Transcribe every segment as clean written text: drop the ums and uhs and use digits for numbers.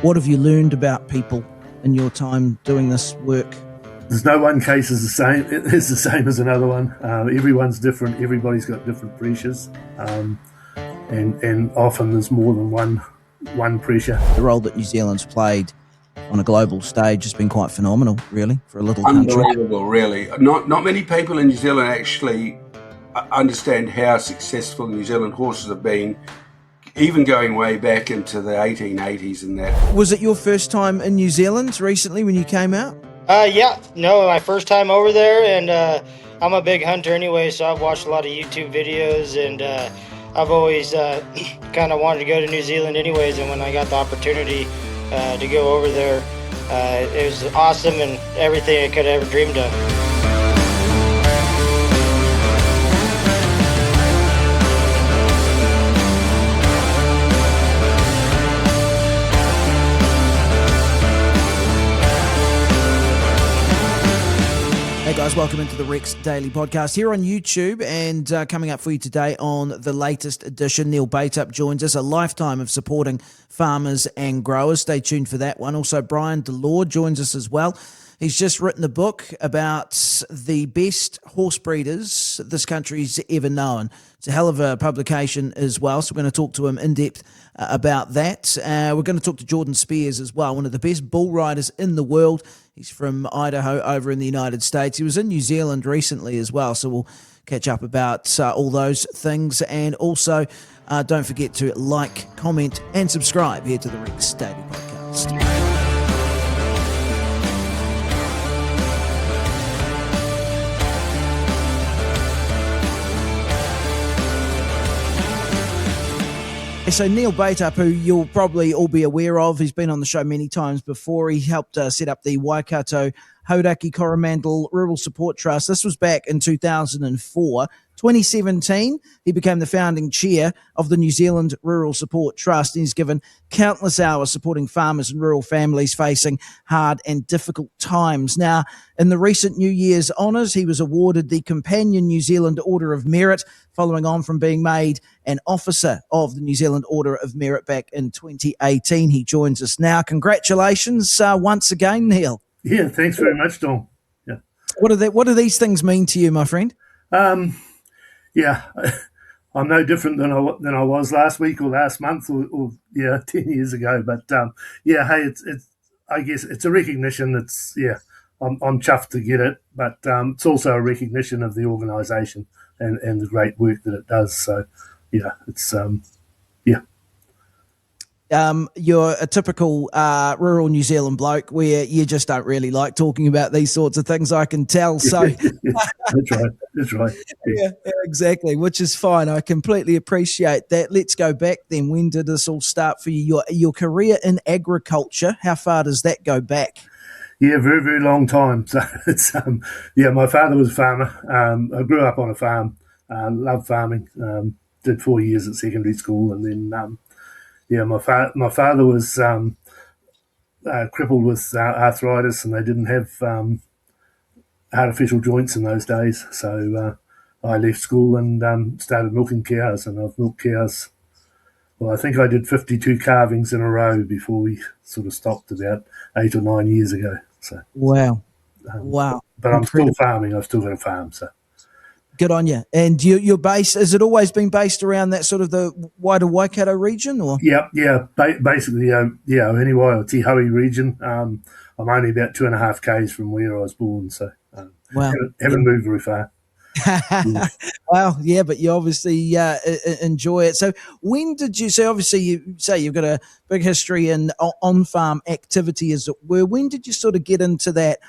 What have you learned about people in your time doing this work? There's no one case is the same. It's the same as another one. Everyone's different. Everybody's got different pressures, and often there's more than one pressure. The role that New Zealand's played on a global stage has been quite phenomenal, really, for a little country. Unbelievable, really. Not many people in New Zealand actually understand how successful New Zealand horses have been, even going way back into the 1880s and that. Was it your first time in New Zealand recently when you came out? My first time over there, and I'm a big hunter anyway, so I've watched a lot of YouTube videos, and I've always kind of wanted to go to New Zealand anyways, and when I got the opportunity to go over there, it was awesome and everything I could have ever dreamed of. Hey guys, welcome into the Rex Daily Podcast here on YouTube, and coming up for you today on the latest edition, Neil Bateup joins us, a lifetime of supporting farmers and growers. Stay tuned for that one. Also, Brian Delore joins us as well. He's just written a book about the best horse breeders this country's ever known. It's a hell of a publication as well, so we're going to talk to him in depth about that. We're going to talk to Jordan Spears as well, one of the best bull riders in the world. He's from Idaho over in the United States. He was in New Zealand recently as well, so we'll catch up about all those things. And also, don't forget to like, comment, and subscribe here to the Rex Daily Podcast. So Neil Bateup, who you'll probably all be aware of, he's been on the show many times before. He helped set up the Waikato Hauraki Coromandel Rural Support Trust. This was back in 2004. 2017, he became the founding chair of the New Zealand Rural Support Trust, and he's given countless hours supporting farmers and rural families facing hard and difficult times. Now, in the recent New Year's honours, he was awarded the Companion New Zealand Order of Merit, following on from being made an officer of the New Zealand Order of Merit back in 2018. He joins us now. Congratulations once again, Neil. Yeah, thanks very much, Tom. Yeah. What do these things mean to you, my friend? Yeah, I'm no different than I was last week or last month or 10 years ago. But hey, it's I guess it's a recognition. I'm chuffed to get it, but it's also a recognition of the organisation and the great work that it does. So yeah, it's You're a typical rural New Zealand bloke where you just don't really like talking about these sorts of things, I can tell. So That's right. Yeah, exactly, which is fine. I completely appreciate that. Let's go back then. When did this all start for you? Your career in agriculture, how far does that go back? Yeah, very, very long time. So it's my father was a farmer. I grew up on a farm. Loved farming. Did 4 years at secondary school, and then my father was crippled with arthritis, and they didn't have artificial joints in those days. So I left school and started milking cows, and I've milked cows. Well, I think I did 52 calvings in a row before we sort of stopped about 8 or 9 years ago. So wow. But I'm still farming. I've still got a farm. So good on you. And your base, has it always been based around that sort of the wider Waikato region, or? Basically, anyway, Te Howie region. I'm only about 2.5 k's from where I was born, so haven't moved very far. Well, yeah, but you obviously enjoy it. So when did you, so obviously you say you've got a big history in on-farm activity, as it were. When did you sort of get into that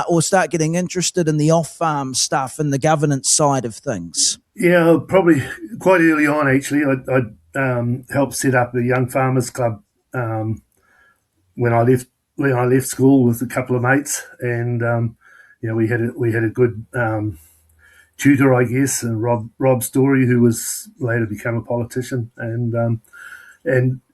or start getting interested in the off-farm stuff and the governance side of things? Yeah, probably quite early on, actually. I helped set up a young farmers club when I left school with a couple of mates, and we had a good tutor, I guess, and Rob Story, who was later become a politician, and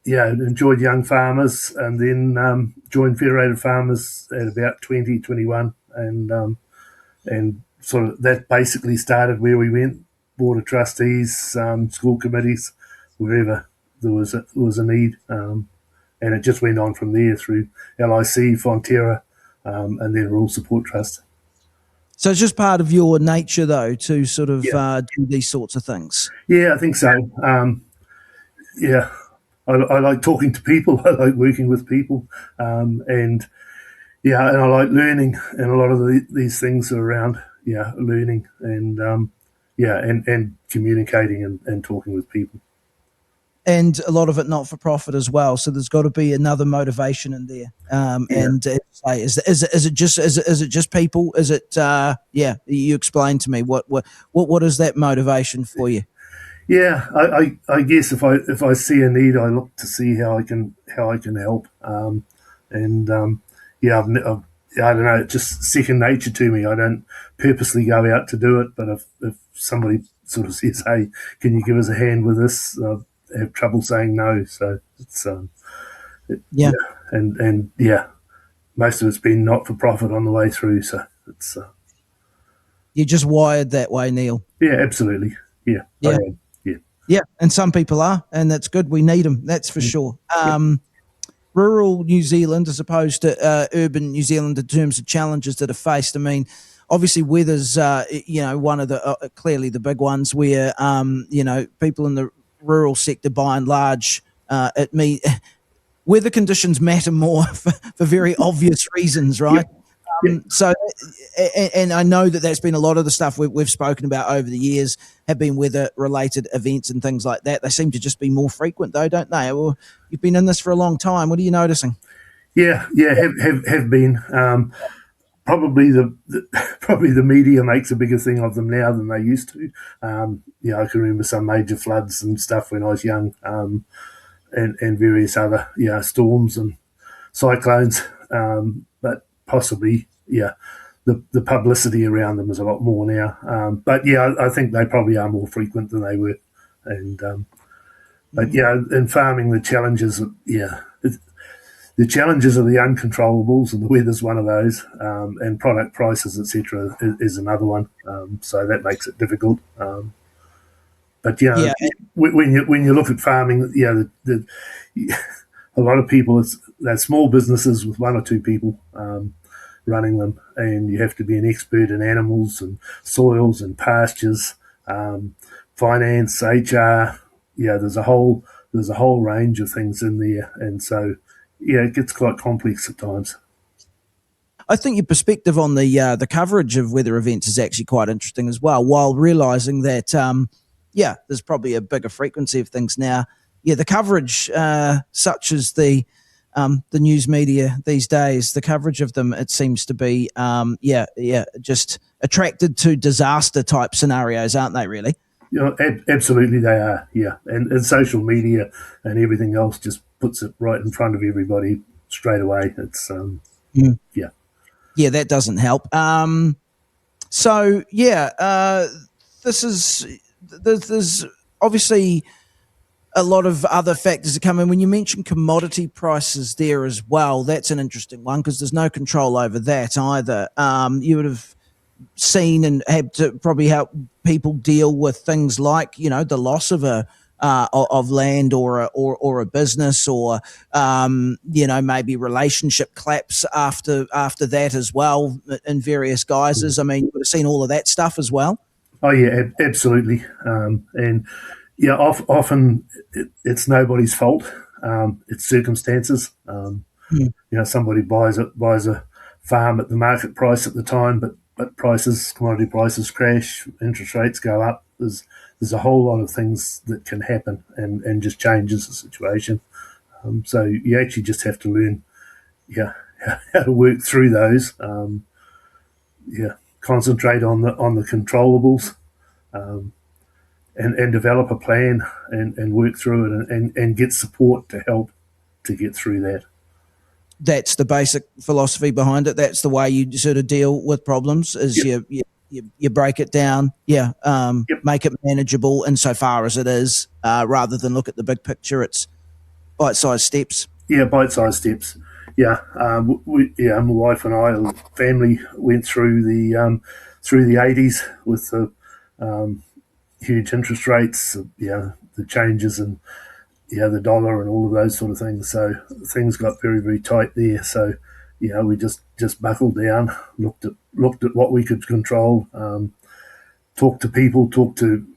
enjoyed young farmers, and then joined Federated Farmers at about 2021, and sort of that basically started where we went: board of trustees, school committees, wherever there was a need, and it just went on from there through LIC, Fonterra, and then Rural Support Trust. So it's just part of your nature, though, to sort of do these sorts of things. Yeah, I think so. Yeah, I like talking to people. I like working with people, and I like learning. And a lot of these things are around learning and and communicating and talking with people. And a lot of it not for profit as well. So there's got to be another motivation in there. And is it just people? Is it you explain to me what is that motivation for you? Yeah, I guess if I see a need, I look to see how I can help. I don't know, it's just second nature to me. I don't purposely go out to do it, but if somebody sort of says, "Hey, can you give us a hand with this?" I have trouble saying no. So it's most of it's been not for profit on the way through. So it's you're just wired that way, Neil. Yeah, absolutely. Yeah, I am. Yeah, and some people are, and that's good. We need them, that's for sure. Rural New Zealand as opposed to urban New Zealand in terms of challenges that are faced. I mean, obviously weather's, one of the clearly the big ones where, people in the rural sector by and large, weather conditions matter more for very obvious reasons, right? So, and I know that's been a lot of the stuff we've spoken about over the years have been weather-related events and things like that. They seem to just be more frequent, though, don't they? Well, you've been in this for a long time. What are you noticing? Yeah, have been. Probably the media makes a bigger thing of them now than they used to. I can remember some major floods and stuff when I was young, and various other storms and cyclones. But possibly, the publicity around them is a lot more now. I think they probably are more frequent than they were. And in farming, the challenges, the challenges are the uncontrollables, and the weather's one of those, and product prices, etc., is another one. So that makes it difficult. When you look at farming, a lot of people, they're small businesses with one or two people running them, and you have to be an expert in animals and soils and pastures, finance, HR. There's a whole range of things in there, and so it gets quite complex at times. I think your perspective on the coverage of weather events is actually quite interesting as well, while realising that there's probably a bigger frequency of things now. Yeah, the coverage, such as the news media these days, the coverage of them, it seems to be, just attracted to disaster type scenarios, aren't they? Really? Absolutely, they are. Yeah, and social media and everything else just puts it right in front of everybody straight away. It's that doesn't help. There's obviously a lot of other factors that come in. When you mention commodity prices there as well, that's an interesting one because there's no control over that either. You would have seen and had to probably help people deal with things like, the loss of of land or a business, or maybe relationship collapse after that as well in various guises. I mean, you would have seen all of that stuff as well. Oh yeah, absolutely. Often it's nobody's fault. It's circumstances. Somebody buys a farm at the market price at the time, but commodity prices crash, interest rates go up. There's a whole lot of things that can happen and just changes the situation. So you actually just have to learn, how to work through those. Concentrate on the controllables. And develop a plan and work through it and get support to help to get through that. That's the basic philosophy behind it. That's the way you sort of deal with problems is you break it down, make it manageable insofar as it is, rather than look at the big picture. It's bite-sized steps. Yeah, bite-sized steps. Yeah, my wife and I, the family, went through the 80s with the huge interest rates, the changes in the dollar and all of those sort of things. So things got very, very tight there. So we just buckled down, looked at what we could control, talked to people, talked to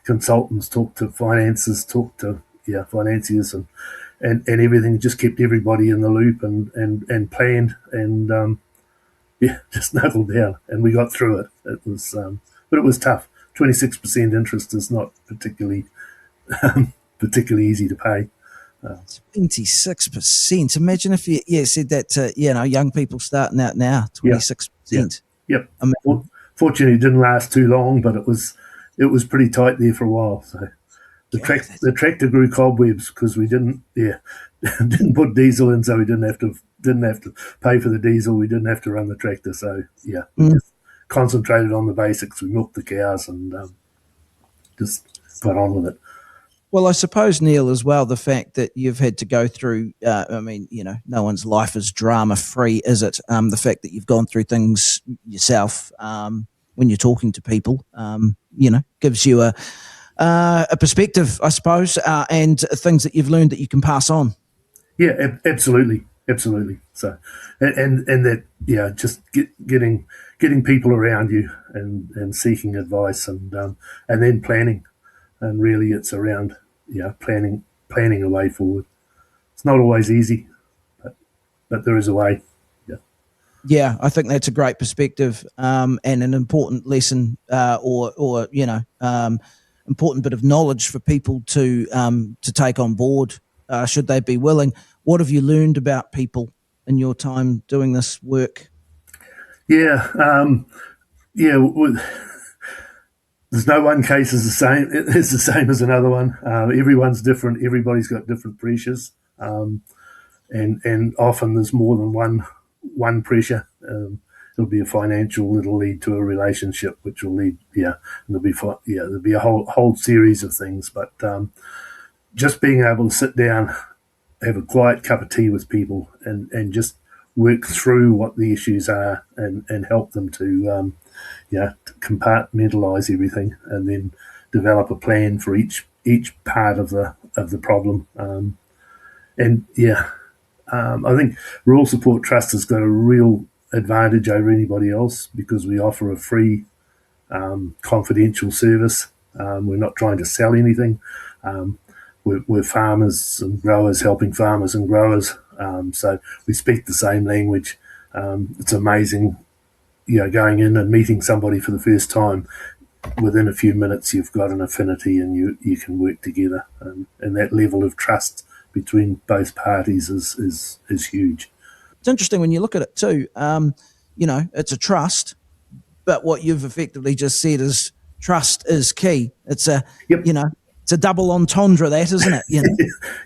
consultants, talked to finances, talked to financiers, and everything. Just kept everybody in the loop and planned and just knuckled down, and we got through it. It was but it was tough. 26% interest is not particularly easy to pay. 26%. Imagine if you said that to young people starting out now. 26%. Yep. Well, fortunately, it didn't last too long, but it was pretty tight there for a while. So the tractor grew cobwebs because we didn't put diesel in, so we didn't have to pay for the diesel. We didn't have to run the tractor, so we just concentrated on the basics. We milked the cows and just got on with it. Well, I suppose, Neil, as well, the fact that you've had to go through, no one's life is drama-free, is it? The fact that you've gone through things yourself when you're talking to people, gives you a perspective, I suppose, and things that you've learned that you can pass on. Yeah, absolutely. So, and that, just getting people around you and seeking advice and then planning. And really, it's around planning a way forward. It's not always easy, but there is a way. Yeah, I think that's a great perspective and an important lesson, important bit of knowledge for people to take on board, should they be willing. What have you learned about people in your time doing this work? There's no one case is the same. It's the same as another one. Everyone's different. Everybody's got different pressures, and often there's more than one pressure. It'll be a financial. It'll lead to a relationship, which will lead. And there'll be a whole series of things. But just being able to sit down, have a quiet cup of tea with people, and just work through what the issues are, and help them to compartmentalize everything, and then develop a plan for each part of the problem. I think Rural Support Trust has got a real advantage over anybody else because we offer a free, confidential service. We're not trying to sell anything. We're farmers and growers helping farmers and growers. So we speak the same language. It's amazing, going in and meeting somebody for the first time. Within a few minutes, you've got an affinity and you can work together. And that level of trust between both parties is huge. It's interesting when you look at it too. It's a trust, but what you've effectively just said is trust is key. It's it's a double entendre, that, isn't it?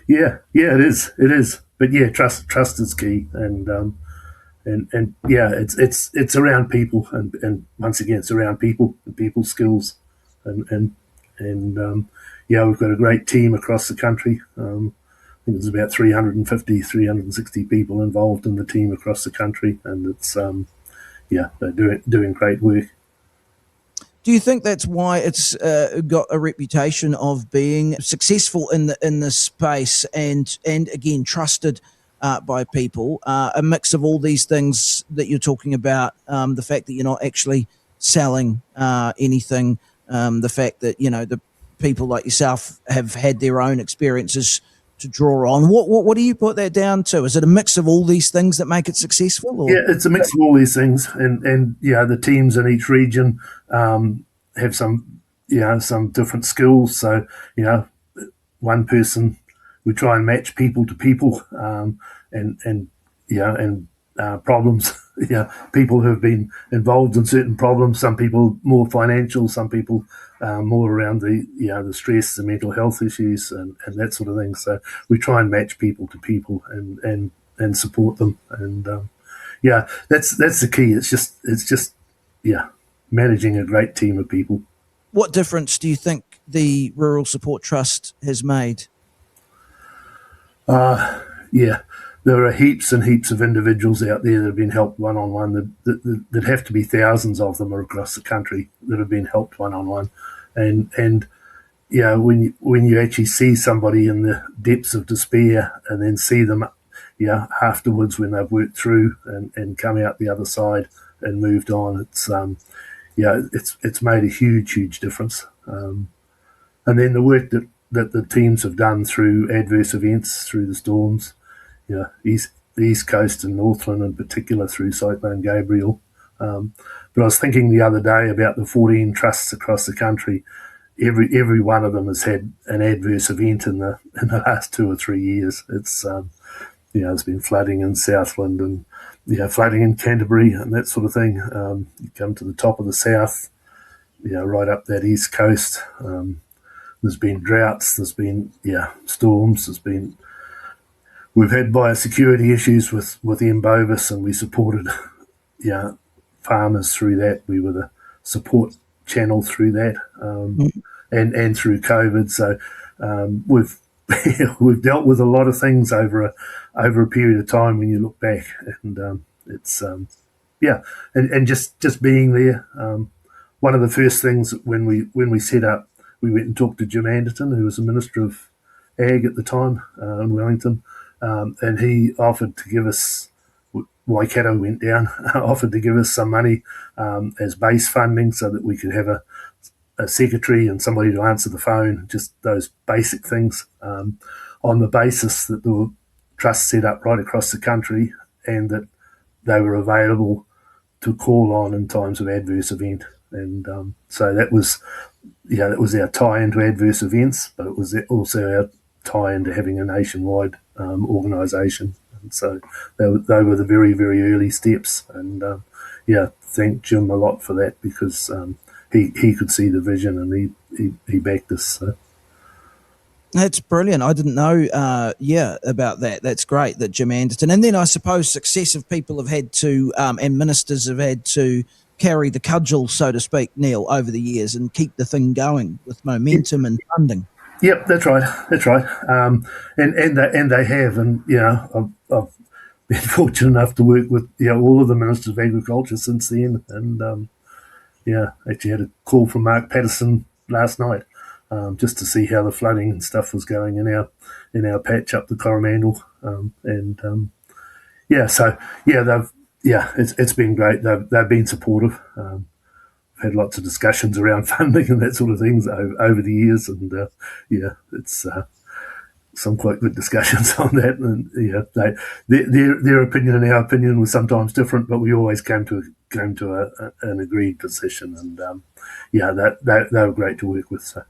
Yeah, it is. But trust is key, and it's around people, and once again, it's around people and people's skills, and we've got a great team across the country. I think there's about 360 people involved in the team across the country, and it's they're doing great work. Do you think that's why it's got a reputation of being successful in this space and again trusted by people? A mix of all these things that you're talking about, the fact that you're not actually selling anything, the fact that the people like yourself have had their own experiences to draw on. What do you put that down to? Is it a mix of all these things that make it successful? Or? Yeah, it's a mix of all these things, and the teams in each region have some different skills. So one person, we try and match people to people, and problems. People who have been involved in certain problems. Some people more financial, some people more around the stress, the mental health issues, and that sort of thing. So we try and match people to people and support them. And that's the key. It's just managing a great team of people. What difference do you think the Rural Support Trust has made? There are heaps and heaps of individuals out there that have been helped one-on-one. That have to be thousands of them across the country that have been helped one-on-one, and when you actually see somebody in the depths of despair and then see them, afterwards when they've worked through and come out the other side and moved on, it's made a huge difference. And then the work that the teams have done through adverse events, through the storms, the East Coast and Northland in particular through Cyclone Gabriel. But I was thinking the other day about the 14 trusts across the country. Every one of them has had an adverse event in the last 2 or 3 years. It's there's been flooding in Southland and flooding in Canterbury and that sort of thing. You come to the top of the south, right up that East Coast. There's been droughts. There's been storms. We've had biosecurity issues with M. bovis, and we supported farmers through that. We were the support channel through that, and through COVID. So we've dealt with a lot of things over a period of time when you look back, and it's and just being there. One of the first things when we set up, we went and talked to Jim Anderton, who was the Minister of Ag at the time in Wellington, and he offered to give us. Waikato went down, offered to give us some money as base funding so that we could have a secretary and somebody to answer the phone, just those basic things, on the basis that there were trusts set up right across the country and that they were available to call on in times of adverse event. And so that was our tie into adverse events, but it was also our tie into having a nationwide organisation. And so they were the very, very early steps. And thank Jim a lot for that, because he could see the vision and he backed us. So. That's brilliant. I didn't know, about that. That's great that Jim Anderton. And then I suppose successive people have had to, and ministers have had to carry the cudgel, so to speak, Neil, over the years and keep the thing going with momentum and funding. Yep, that's right. And they have, and I've been fortunate enough to work with all of the ministers of agriculture since then, and actually had a call from Mark Patterson last night, just to see how the flooding and stuff was going in our patch up the Coromandel, it's been great. They've been supportive. Had lots of discussions around funding and that sort of things over the years, and it's some quite good discussions on that. And their opinion and our opinion was sometimes different, but we always came to an agreed position, and they were great to work with. So.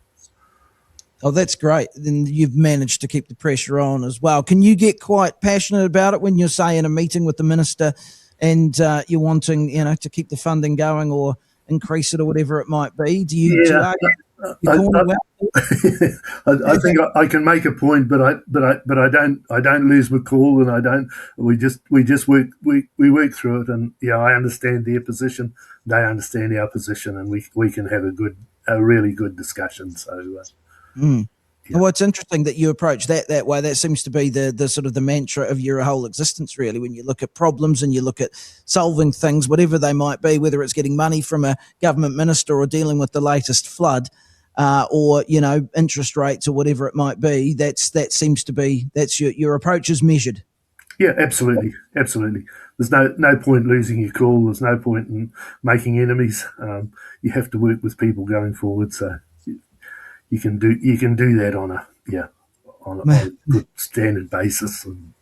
Oh, that's great. Then you've managed to keep the pressure on as well. Can you get quite passionate about it when you're, say, in a meeting with the minister and you're wanting, to keep the funding going or increase it or whatever it might be? Do you I think I can make a point, but I don't lose my cool, and I don't. We just work work through it, and I understand their position, they understand our position, and we can have a really good discussion. So. Well, it's interesting that you approach that way. That seems to be the sort of the mantra of your whole existence, really, when you look at problems and you look at solving things, whatever they might be, whether it's getting money from a government minister or dealing with the latest flood, or, interest rates or whatever it might be. That seems to be, that's your approach is measured. Yeah, absolutely. There's no point losing your cool. There's no point in making enemies. You have to work with people going forward. So you can do that on a good standard basis, and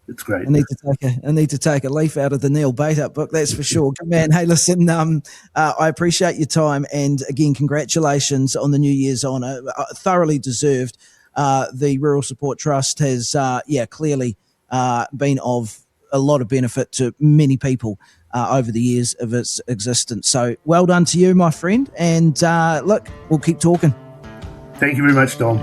it's great. I need to take a leaf out of the Neil Bateup book, that's for sure. Good man. Hey, listen, I appreciate your time, and again, congratulations on the New Year's honour. Thoroughly deserved. The Rural Support Trust has clearly been of a lot of benefit to many people over the years of its existence. So well done to you, my friend, and look, we'll keep talking. Thank you very much, Dom.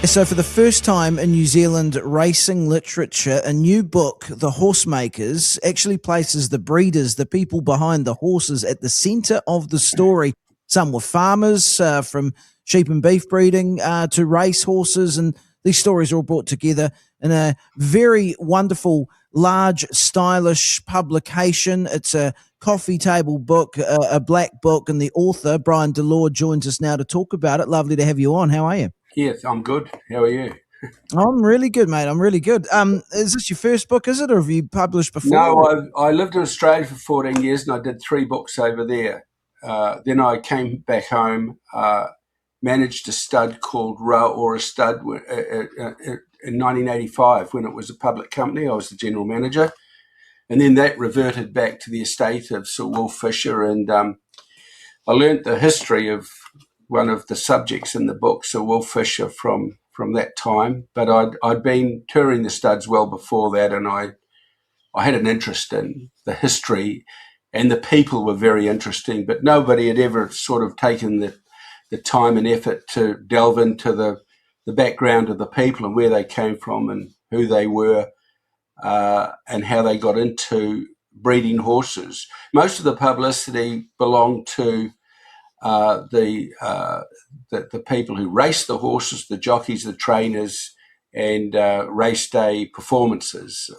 So for the first time in New Zealand racing literature, a new book, The Horsemakers, actually places the breeders, the people behind the horses, at the centre of the story. Some were farmers, from sheep and beef breeding to race horses, and these stories are all brought together in a very wonderful, large, stylish publication. It's a coffee table book, a black book, and the author, Brian Delord, joins us now to talk about it. Lovely to have you on. How are you? Yes, I'm good. How are you? I'm really good, mate. I'm really good. Is this your first book, is it, or have you published before? No, I lived in Australia for 14 years, and I did 3 books over there. Then I came back home, managed a stud called Row or a Stud in 1985 when it was a public company. I was the general manager. And then that reverted back to the estate of Sir Wolf Fisher, and I learnt the history of one of the subjects in the book, Sir Wolf Fisher, from that time. But I'd been touring the studs well before that, and I had an interest in the history, and the people were very interesting, but nobody had ever sort of taken the time and effort to delve into the background of the people and where they came from and who they were, and how they got into breeding horses. Most of the publicity belonged to the people who race the horses, the jockeys, the trainers, and race day performances.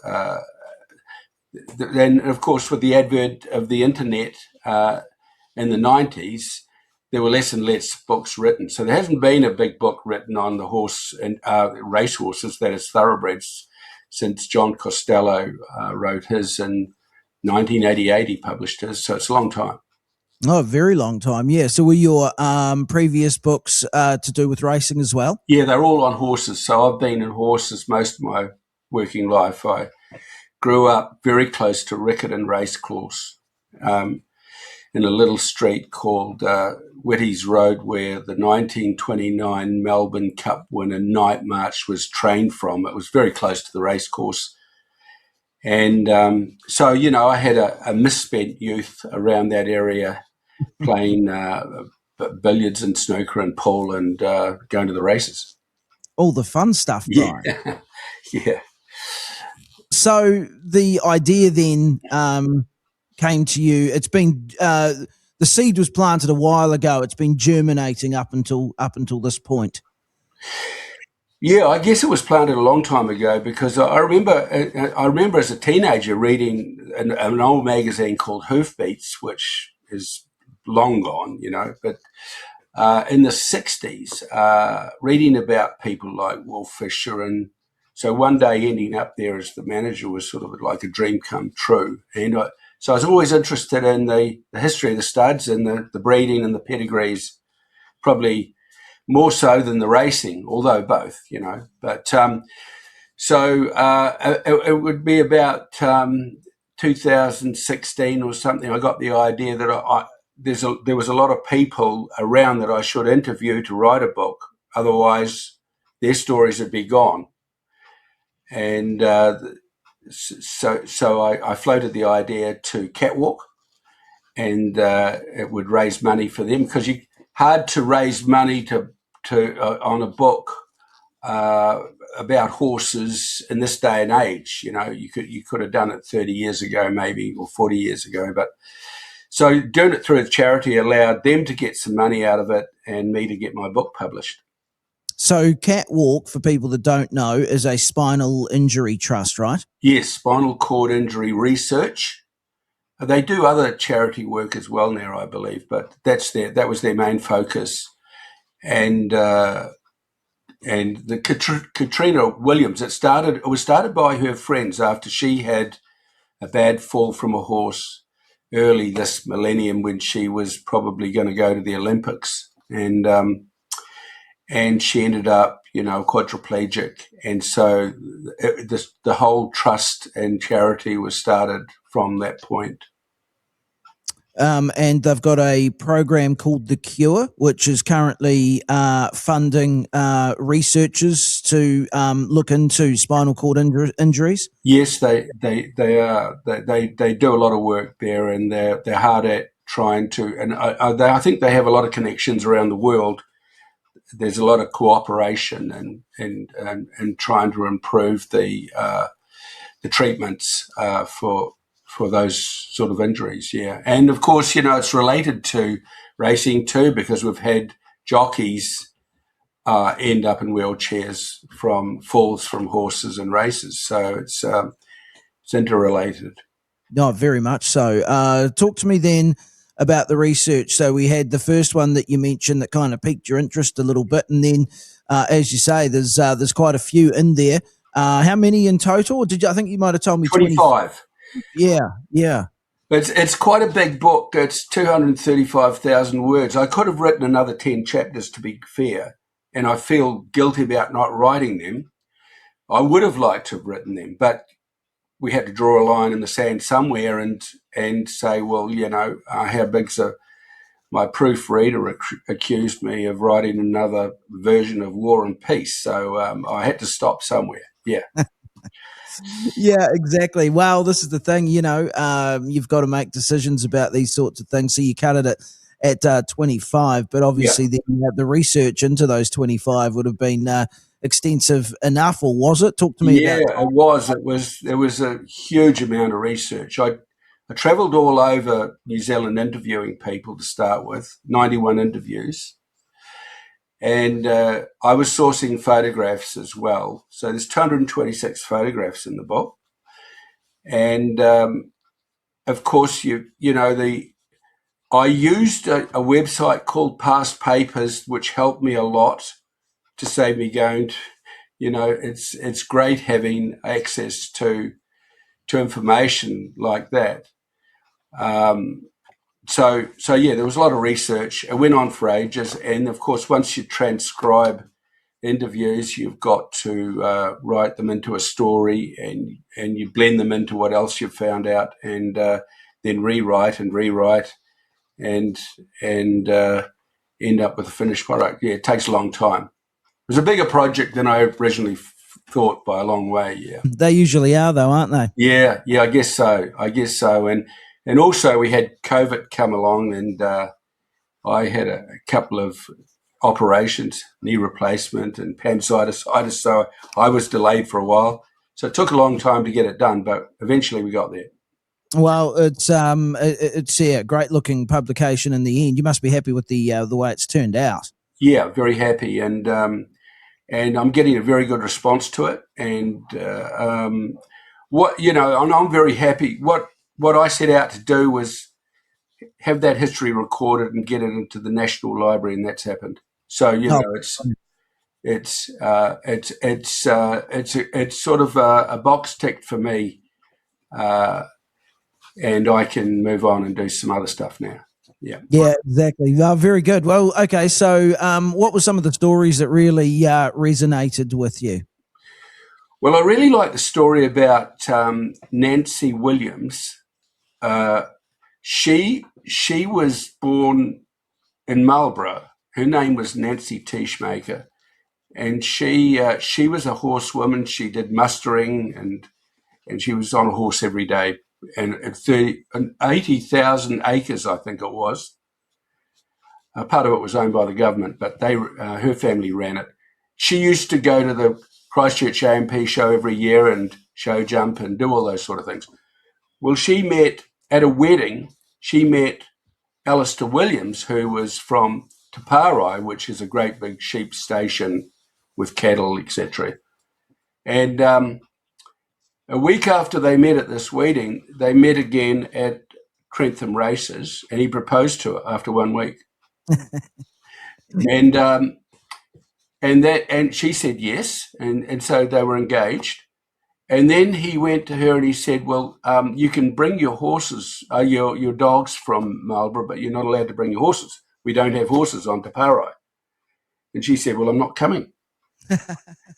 Then, of course, with the advent of the internet in the 90s, there were less and less books written. So there hasn't been a big book written on the horse and race horses, that is thoroughbreds, since John Costello wrote his in 1988. He published his, so it's a long time. Oh, a very long time, yeah. So were your previous books to do with racing as well? Yeah, they're all on horses. So I've been in horses most of my working life. I grew up very close to Riccarton Racecourse in a little street called Whitty's Road, where the 1929 Melbourne Cup winner Night March was trained from. It was very close to the racecourse. And so, you know, I had a misspent youth around that area, playing billiards and snooker and pool and going to the races. All the fun stuff, Brian. Yeah. Yeah. So the idea then came to you. It's been the seed was planted a while ago. It's been germinating up until this point. Yeah, I guess it was planted a long time ago, because I remember as a teenager reading an old magazine called Hoofbeats, which is long gone, you know, but in the 60s, reading about people like Wolf Fisher. And so one day ending up there as the manager was sort of like a dream come true. And so I was always interested in the history of the studs and the breeding and the pedigrees, probably more so than the racing, although both, you know. But so it would be about 2016 or something. I got the idea that there was a lot of people around that I should interview to write a book. Otherwise, their stories would be gone. And so I floated the idea to Catwalk, and it would raise money for them, because hard to raise money to on a book about horses in this day and age. You know, you could have done it 30 years ago, maybe, or 40 years ago. But so doing it through a charity allowed them to get some money out of it and me to get my book published. So Catwalk, for people that don't know, is a spinal injury trust, right? Yes, spinal cord injury research. They do other charity work as well now, I believe, but that was their main focus. And the Katrina Williams, it was started by her friends after she had a bad fall from a horse early this millennium, when she was probably going to go to the Olympics, and she ended up, you know, quadriplegic. And so the whole trust and charity was started from that point. And they've got a program called The Cure, which is currently funding researchers to look into spinal cord injuries. Yes, they are. They do a lot of work there, and they're hard at trying to. And I think they have a lot of connections around the world. There's a lot of cooperation and trying to improve the treatments for those sort of injuries, yeah. And, of course, you know, it's related to racing too, because we've had jockeys end up in wheelchairs from falls from horses and races. So it's interrelated. No, very much so. Talk to me then about the research. So we had the first one that you mentioned that kind of piqued your interest a little bit, and then, as you say, there's quite a few in there. How many in total? I think you might have told me 25. Yeah. It's quite a big book. It's 235,000 words. I could have written another 10 chapters, to be fair, and I feel guilty about not writing them. I would have liked to have written them, but we had to draw a line in the sand somewhere and say, well, how big's my proofreader accused me of writing another version of War and Peace. So I had to stop somewhere. Yeah. Yeah, exactly. Well, this is the thing, you've got to make decisions about these sorts of things. So you cut it at 25, but obviously the research into those 25 would have been extensive enough, or was it? Talk to me about that. Yeah, it was. There was a huge amount of research. I travelled all over New Zealand interviewing people to start with, 91 interviews. And I was sourcing photographs as well. So there's 226 photographs in the book. And, of course, I used a website called Past Papers, which helped me a lot to save me going to, it's great having access to information like that. So there was a lot of research. It went on for ages. And of course, once you transcribe interviews, you've got to write them into a story, and you blend them into what else you've found out, and then rewrite and end up with a finished product. Yeah, it takes a long time. It was a bigger project than I originally thought by a long way. Yeah, they usually are, though, aren't they? Yeah, I guess so. And also we had COVID come along, and I had a couple of operations, knee replacement and appendicitis, so I was delayed for a while. So it took a long time to get it done, but eventually we got there. Well, it's a great looking publication in the end. You must be happy with the way it's turned out. Yeah, very happy, and I'm getting a very good response to it. And and I'm very happy. What I set out to do was have that history recorded and get it into the National Library, and that's happened. So it's sort of a box ticked for me, and I can move on and do some other stuff now. Yeah, exactly. Very good. Well, okay. So, what were some of the stories that really resonated with you? Well, I really like the story about Nancy Williams. She was born in Marlborough. Her name was Nancy Teishmaker, and she was a horsewoman. She did mustering, and she was on a horse every day. And 80,000 acres, I think it was. Part of it was owned by the government, but her family ran it. She used to go to the Christchurch AMP show every year and show jump and do all those sort of things. Well, at a wedding, she met Alistair Williams, who was from Te Pārai, which is a great big sheep station with cattle, etc. And a week after they met at this wedding, they met again at Trentham Races, and he proposed to her after 1 week. and she said yes, and so they were engaged. And then he went to her and he said, well, you can bring your horses, your dogs from Marlborough, but you're not allowed to bring your horses. We don't have horses on Te Pārai. And she said, well, I'm not coming.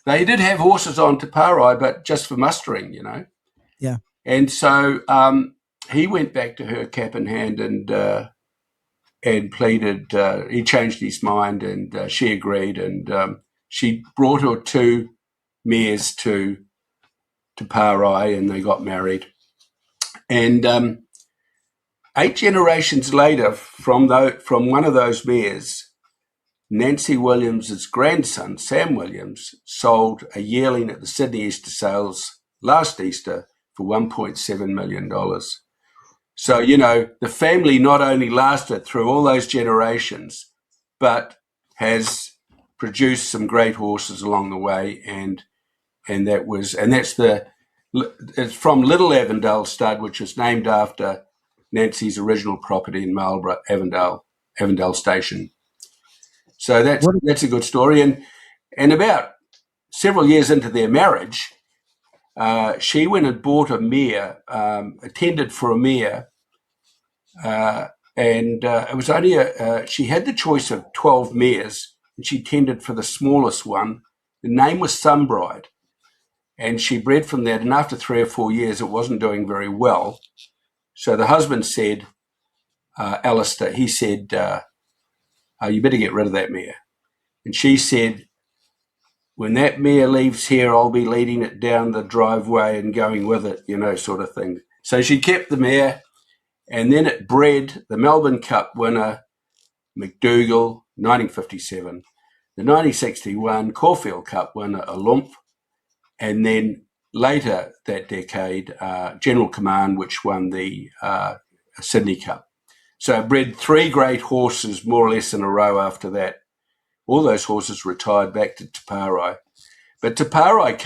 They did have horses on Te Pārai, but just for mustering, Yeah. And so he went back to her cap in hand and pleaded. He changed his mind, and she agreed. And she brought her 2 mares to Pārai, and they got married. And 8 generations later, from one of those mares, Nancy Williams' grandson, Sam Williams, sold a yearling at the Sydney Easter sales last Easter for $1.7 million. So, the family not only lasted through all those generations, but has produced some great horses along the way, and it's from Little Avondale Stud, which is named after Nancy's original property in Marlborough, Avondale Station. So that's a good story. And about several years into their marriage, she went and bought a mare, attended for a mare, and it was only she had the choice of 12 mares, and she tended for the smallest one. The name was Sunbride, and she bred from that. And after 3 or 4 years, it wasn't doing very well. So the husband said, Alistair, he said, you better get rid of that mare. And she said, when that mare leaves here, I'll be leading it down the driveway and going with it, sort of thing. So she kept the mare, and then it bred the Melbourne Cup winner, McDougall, 1957, the 1961 Caulfield Cup winner, Olymp, and then later that decade, General Command, which won the Sydney Cup. So it bred 3 great horses more or less in a row after that. All those horses retired back to Te Parai. But Te Parai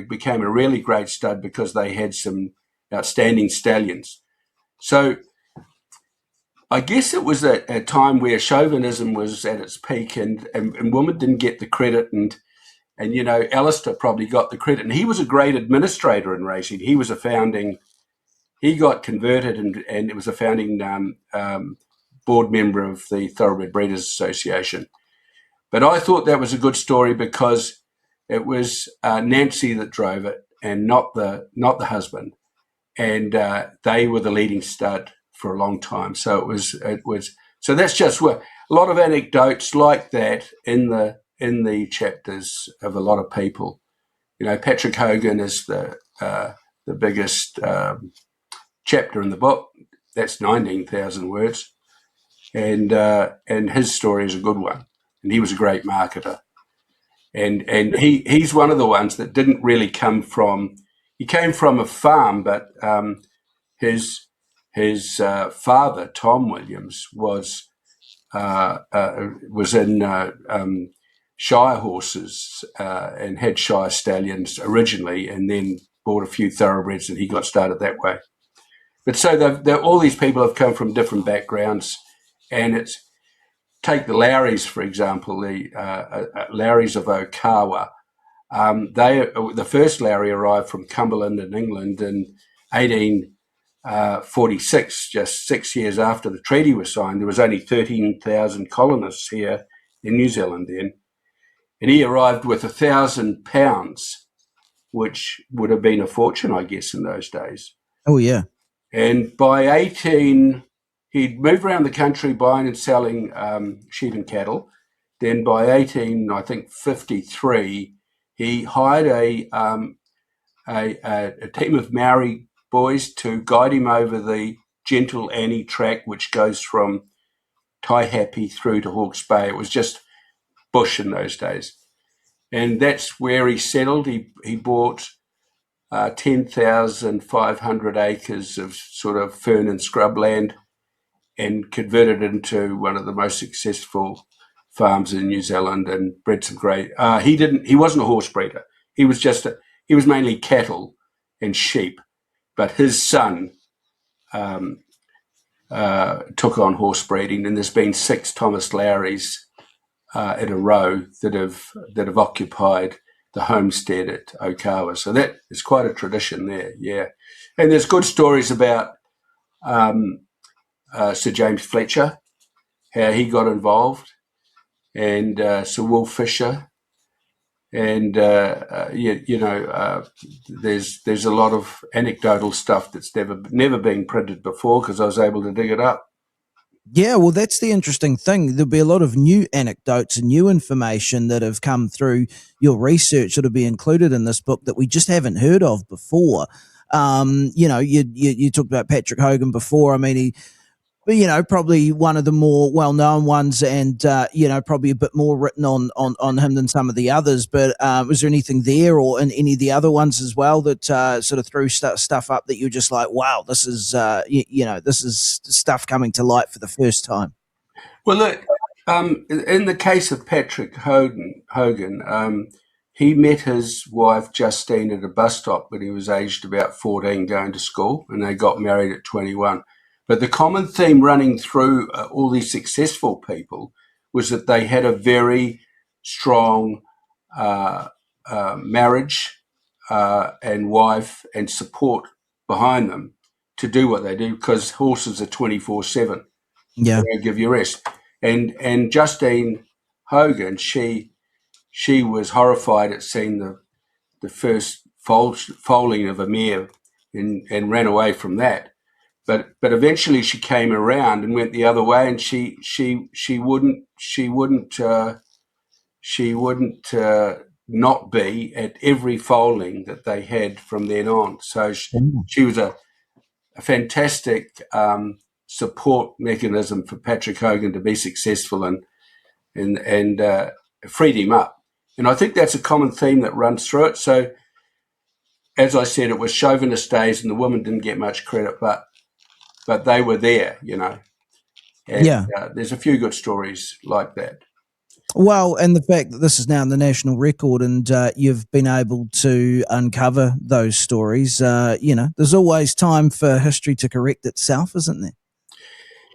became a really great stud because they had some outstanding stallions. So I guess it was a time where chauvinism was at its peak, and women didn't get the credit, and Alistair probably got the credit. And he was a great administrator in racing. He got converted and it was a founding board member of the Thoroughbred Breeders Association. But I thought that was a good story because it was Nancy that drove it, and not the husband. And they were the leading stud for a long time. So it was. So that's just a lot of anecdotes like that in the chapters of a lot of people. Patrick Hogan is the biggest chapter in the book. That's 19,000 words, and his story is a good one. And he was a great marketer, and he's one of the ones that didn't really come from. He came from a farm, but his father, Tom Williams, was in Shire horses and had Shire stallions originally, and then bought a few thoroughbreds, and he got started that way. But so all these people have come from different backgrounds, and take the Lowrys, for example, the Lowrys of Okawa. The first Lowry arrived from Cumberland in England in 1846, just 6 years after the treaty was signed. There was only 13,000 colonists here in New Zealand then. And he arrived with £1,000, which would have been a fortune, I guess, in those days. Oh, yeah. And by he'd moved around the country buying and selling sheep and cattle. Then by 1853, he hired a team of Maori boys to guide him over the Gentle Annie track, which goes from Taihape through to Hawke's Bay. It was just bush in those days. And that's where he settled. He bought 10,500 acres of sort of fern and scrubland and converted it into one of the most successful farms in New Zealand, and bred some great. He wasn't a horse breeder. He was mainly cattle and sheep. But his son took on horse breeding, and there's been 6 Thomas Lowrys in a row that have occupied the homestead at Okawa. So that is quite a tradition there, yeah. And there's good stories about Sir James Fletcher, how he got involved, and Sir Will Fisher. And there's a lot of anecdotal stuff that's never been printed before, because I was able to dig it up. Yeah, well, that's the interesting thing. There'll be a lot of new anecdotes and new information that have come through your research that'll be included in this book that we just haven't heard of before. You talked about Patrick Hogan before. I mean, probably one of the more well-known ones, and probably a bit more written on him than some of the others. But was there anything there, or in any of the other ones as well, that sort of threw stuff up that you're just like, wow, this is this is stuff coming to light for the first time? Well, look, In the case of Patrick Hogan, he met his wife Justine at a bus stop when he was aged about 14, going to school, and they got married at 21. But the common theme running through all these successful people was that they had a very strong marriage and wife and support behind them to do what they do, because horses are 24/7. Yeah. They don't give you rest. And Justine Hogan, she was horrified at seeing the first foaling of a mare and ran away from that. But eventually she came around and went the other way, and she wouldn't not be at every foaling that they had from then on. So she was a fantastic support mechanism for Patrick Hogan to be successful, and freed him up. And I think that's a common theme that runs through it. So, as I said, it was chauvinist days, and the women didn't get much credit, but they were there, And there's a few good stories like that. Well, and the fact that this is now in the national record, and you've been able to uncover those stories, there's always time for history to correct itself, isn't there?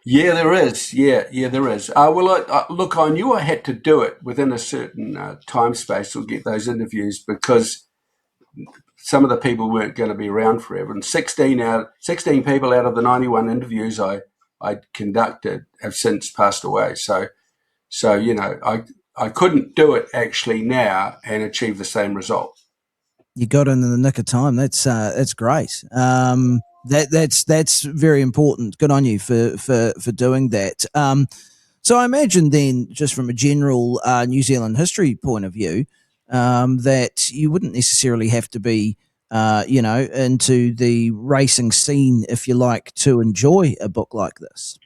Yeah, there is. Yeah, there is. Look, I knew I had to do it within a certain time space to get those interviews, because some of the people weren't going to be around forever. And 16 people out of the 91 interviews I conducted have since passed away. So I couldn't do it actually now and achieve the same result. You got in the nick of time. That's great. That's very important. Good on you for doing that. So I imagine then, just from a general New Zealand history point of view, that you wouldn't necessarily have to be, into the racing scene, if you like, to enjoy a book like this.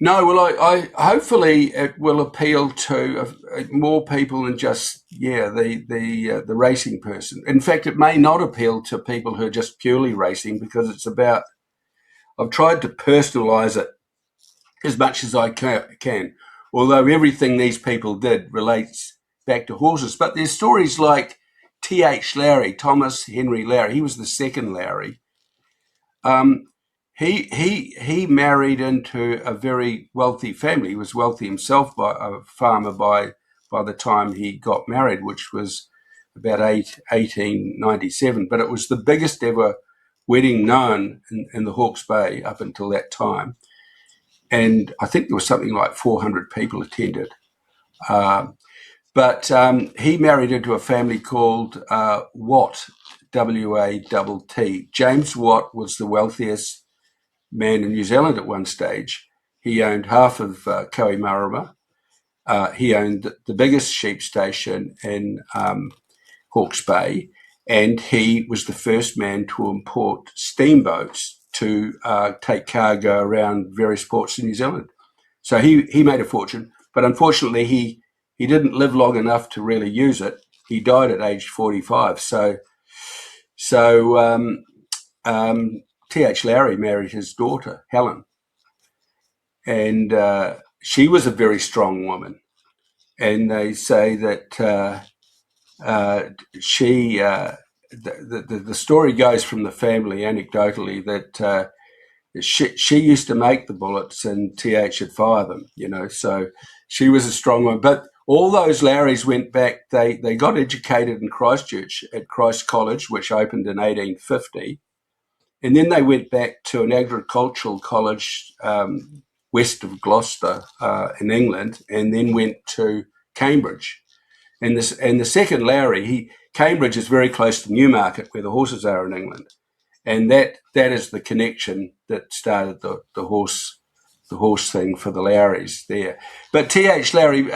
No, well, I hopefully it will appeal to more people than just the racing person. In fact, it may not appeal to people who are just purely racing, because it's about. I've tried to personalise it as much as I can, although everything these people did relates back to horses. But there's stories like T.H. Lowry, Thomas Henry Lowry. He was the second Lowry. He married into a very wealthy family. He was wealthy himself, by a farmer by the time he got married, which was about 1897. But it was the biggest ever wedding known in the Hawke's Bay up until that time. And I think there was something like 400 people attended. But he married into a family called Watt, W-A-T-T. James Watt was the wealthiest man in New Zealand at one stage. He owned half of Kohimarama. He owned the biggest sheep station in Hawke's Bay, and he was the first man to import steamboats to take cargo around various ports in New Zealand. So he made a fortune, but unfortunately he didn't live long enough to really use it. He died at age 45. So T.H. Lowry married his daughter, Helen, and she was a very strong woman. And they say that the story goes from the family anecdotally that she used to make the bullets and T.H. would fire them, so she was a strong one. But all those Lowrys went back, they got educated in Christchurch at Christ College, which opened in 1850. And then they went back to an agricultural college west of Gloucester in England, and then went to Cambridge. And the second Lowry, Cambridge is very close to Newmarket, where the horses are in England, and that is the connection that started the horse thing for the Lowrys there. But T.H. Lowry,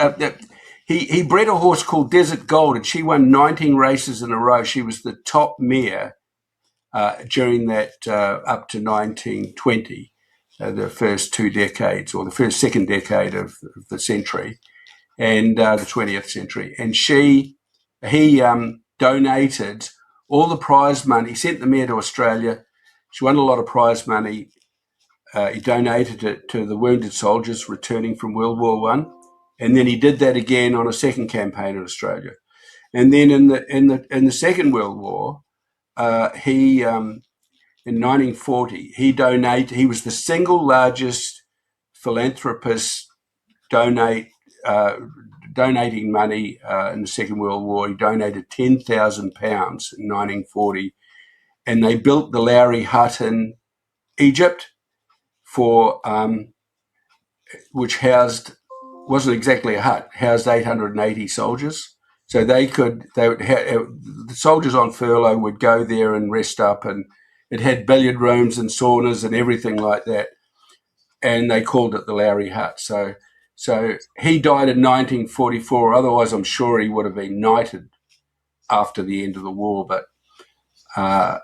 he bred a horse called Desert Gold, and she won 19 races in a row. She was the top mare during that up to 1920, the first 2 decades, or the second decade of the century, and the 20th century. And he donated all the prize money. He sent the mare to Australia. She won a lot of prize money. He donated it to the wounded soldiers returning from World War I. And then he did that again on a second campaign in Australia. And then in the Second World War, he in 1940 he was the single largest philanthropist donating money in the Second World War. He donated £10,000 in 1940, and they built the Lowry Hut in Egypt for which wasn't exactly a hut, housed 880 soldiers. So the soldiers on furlough would go there and rest up, and it had billiard rooms and saunas and everything like that. And they called it the Lowry Hut. So he died in 1944. Otherwise, I'm sure he would have been knighted after the end of the war. But the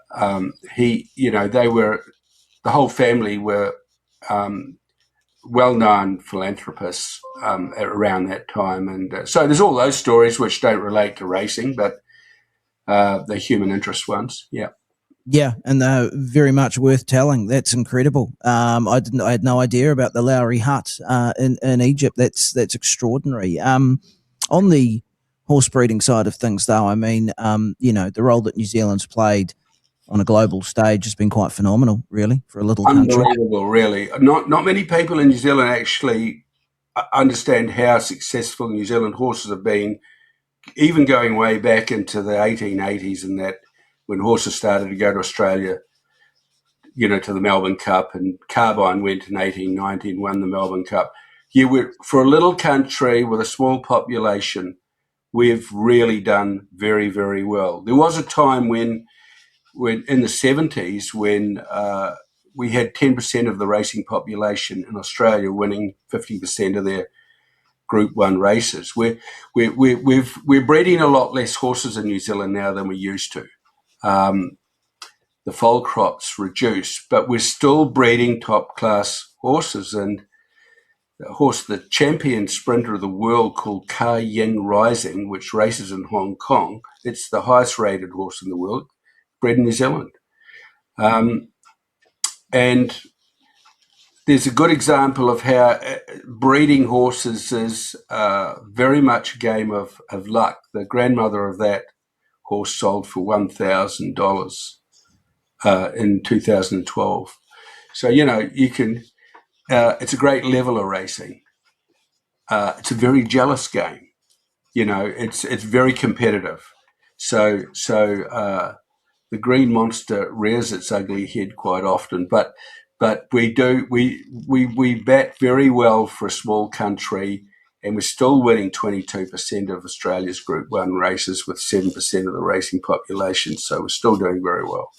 whole family were well-known philanthropists around that time. And so there's all those stories which don't relate to racing, but the human interest ones. Yeah. Yeah, and they're very much worth telling. That's incredible. I had no idea about the Lowry Hut in Egypt. That's extraordinary. On the horse breeding side of things, though, I mean, the role that New Zealand's played on a global stage has been quite phenomenal, really, for a little country. Unbelievable, really. Not many people in New Zealand actually understand how successful New Zealand horses have been, even going way back into the 1880s and that, when horses started to go to Australia, to the Melbourne Cup, and Carbine went in 1890 and won the Melbourne Cup. For a little country with a small population, we've really done very, very well. There was a time when in the 70s when we had 10% of the racing population in Australia winning 50% of their Group 1 races. We're breeding a lot less horses in New Zealand now than we used to. The foal crop's reduced, but we're still breeding top-class horses. And the champion sprinter of the world called Ka Ying Rising, which races in Hong Kong, it's the highest-rated horse in the world, bred in New Zealand. And there's a good example of how breeding horses is very much a game of luck. The grandmother of that horse sold for $1,000 in 2012. So, you can, it's a great level of racing. It's a very jealous game. It's very competitive. So the green monster rears its ugly head quite often, but we bat very well for a small country, and we're still winning 22% of Australia's Group 1 races with 7% of the racing population. So we're still doing very well.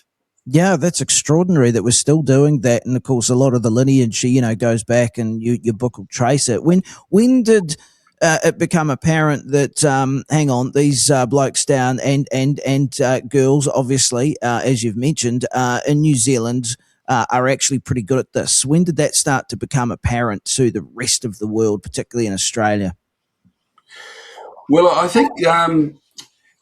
Yeah, that's extraordinary that we're still doing that. And of course, a lot of the lineage, goes back, and your book will trace it. When did it become apparent that, hang on, these blokes down and girls, obviously, as you've mentioned, in New Zealand are actually pretty good at this? When did that start to become apparent to the rest of the world, particularly in Australia? Well, I think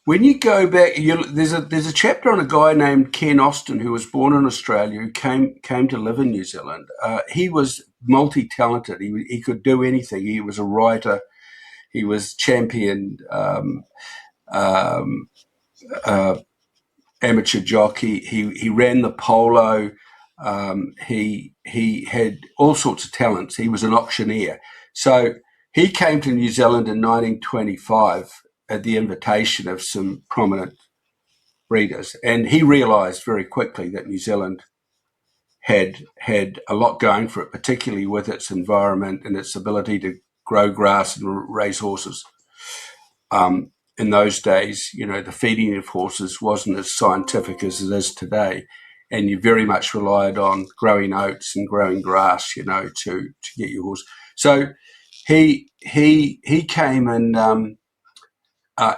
when you go back, there's a chapter on a guy named Ken Austin who was born in Australia, who came to live in New Zealand. He was multi-talented. He could do anything. He was a writer. He was champion amateur jockey. He ran the polo. He had all sorts of talents. He was an auctioneer. So he came to New Zealand in 1925 at the invitation of some prominent breeders, and he realised very quickly that New Zealand had a lot going for it, particularly with its environment and its ability to grow grass and raise horses. In those days, the feeding of horses wasn't as scientific as it is today, and you very much relied on growing oats and growing grass, to get your horse. So he came and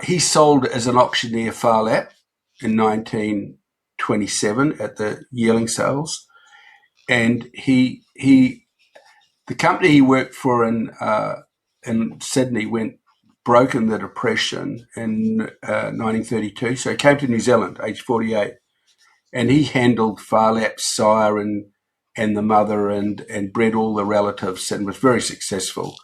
he sold as an auctioneer Phar Lap in 1927 at the yearling sales, and the company he worked for in Sydney went broke in the Depression in 1932. So he came to New Zealand, age 48, and he handled Phar Lap's sire and the mother and bred all the relatives and was very successful.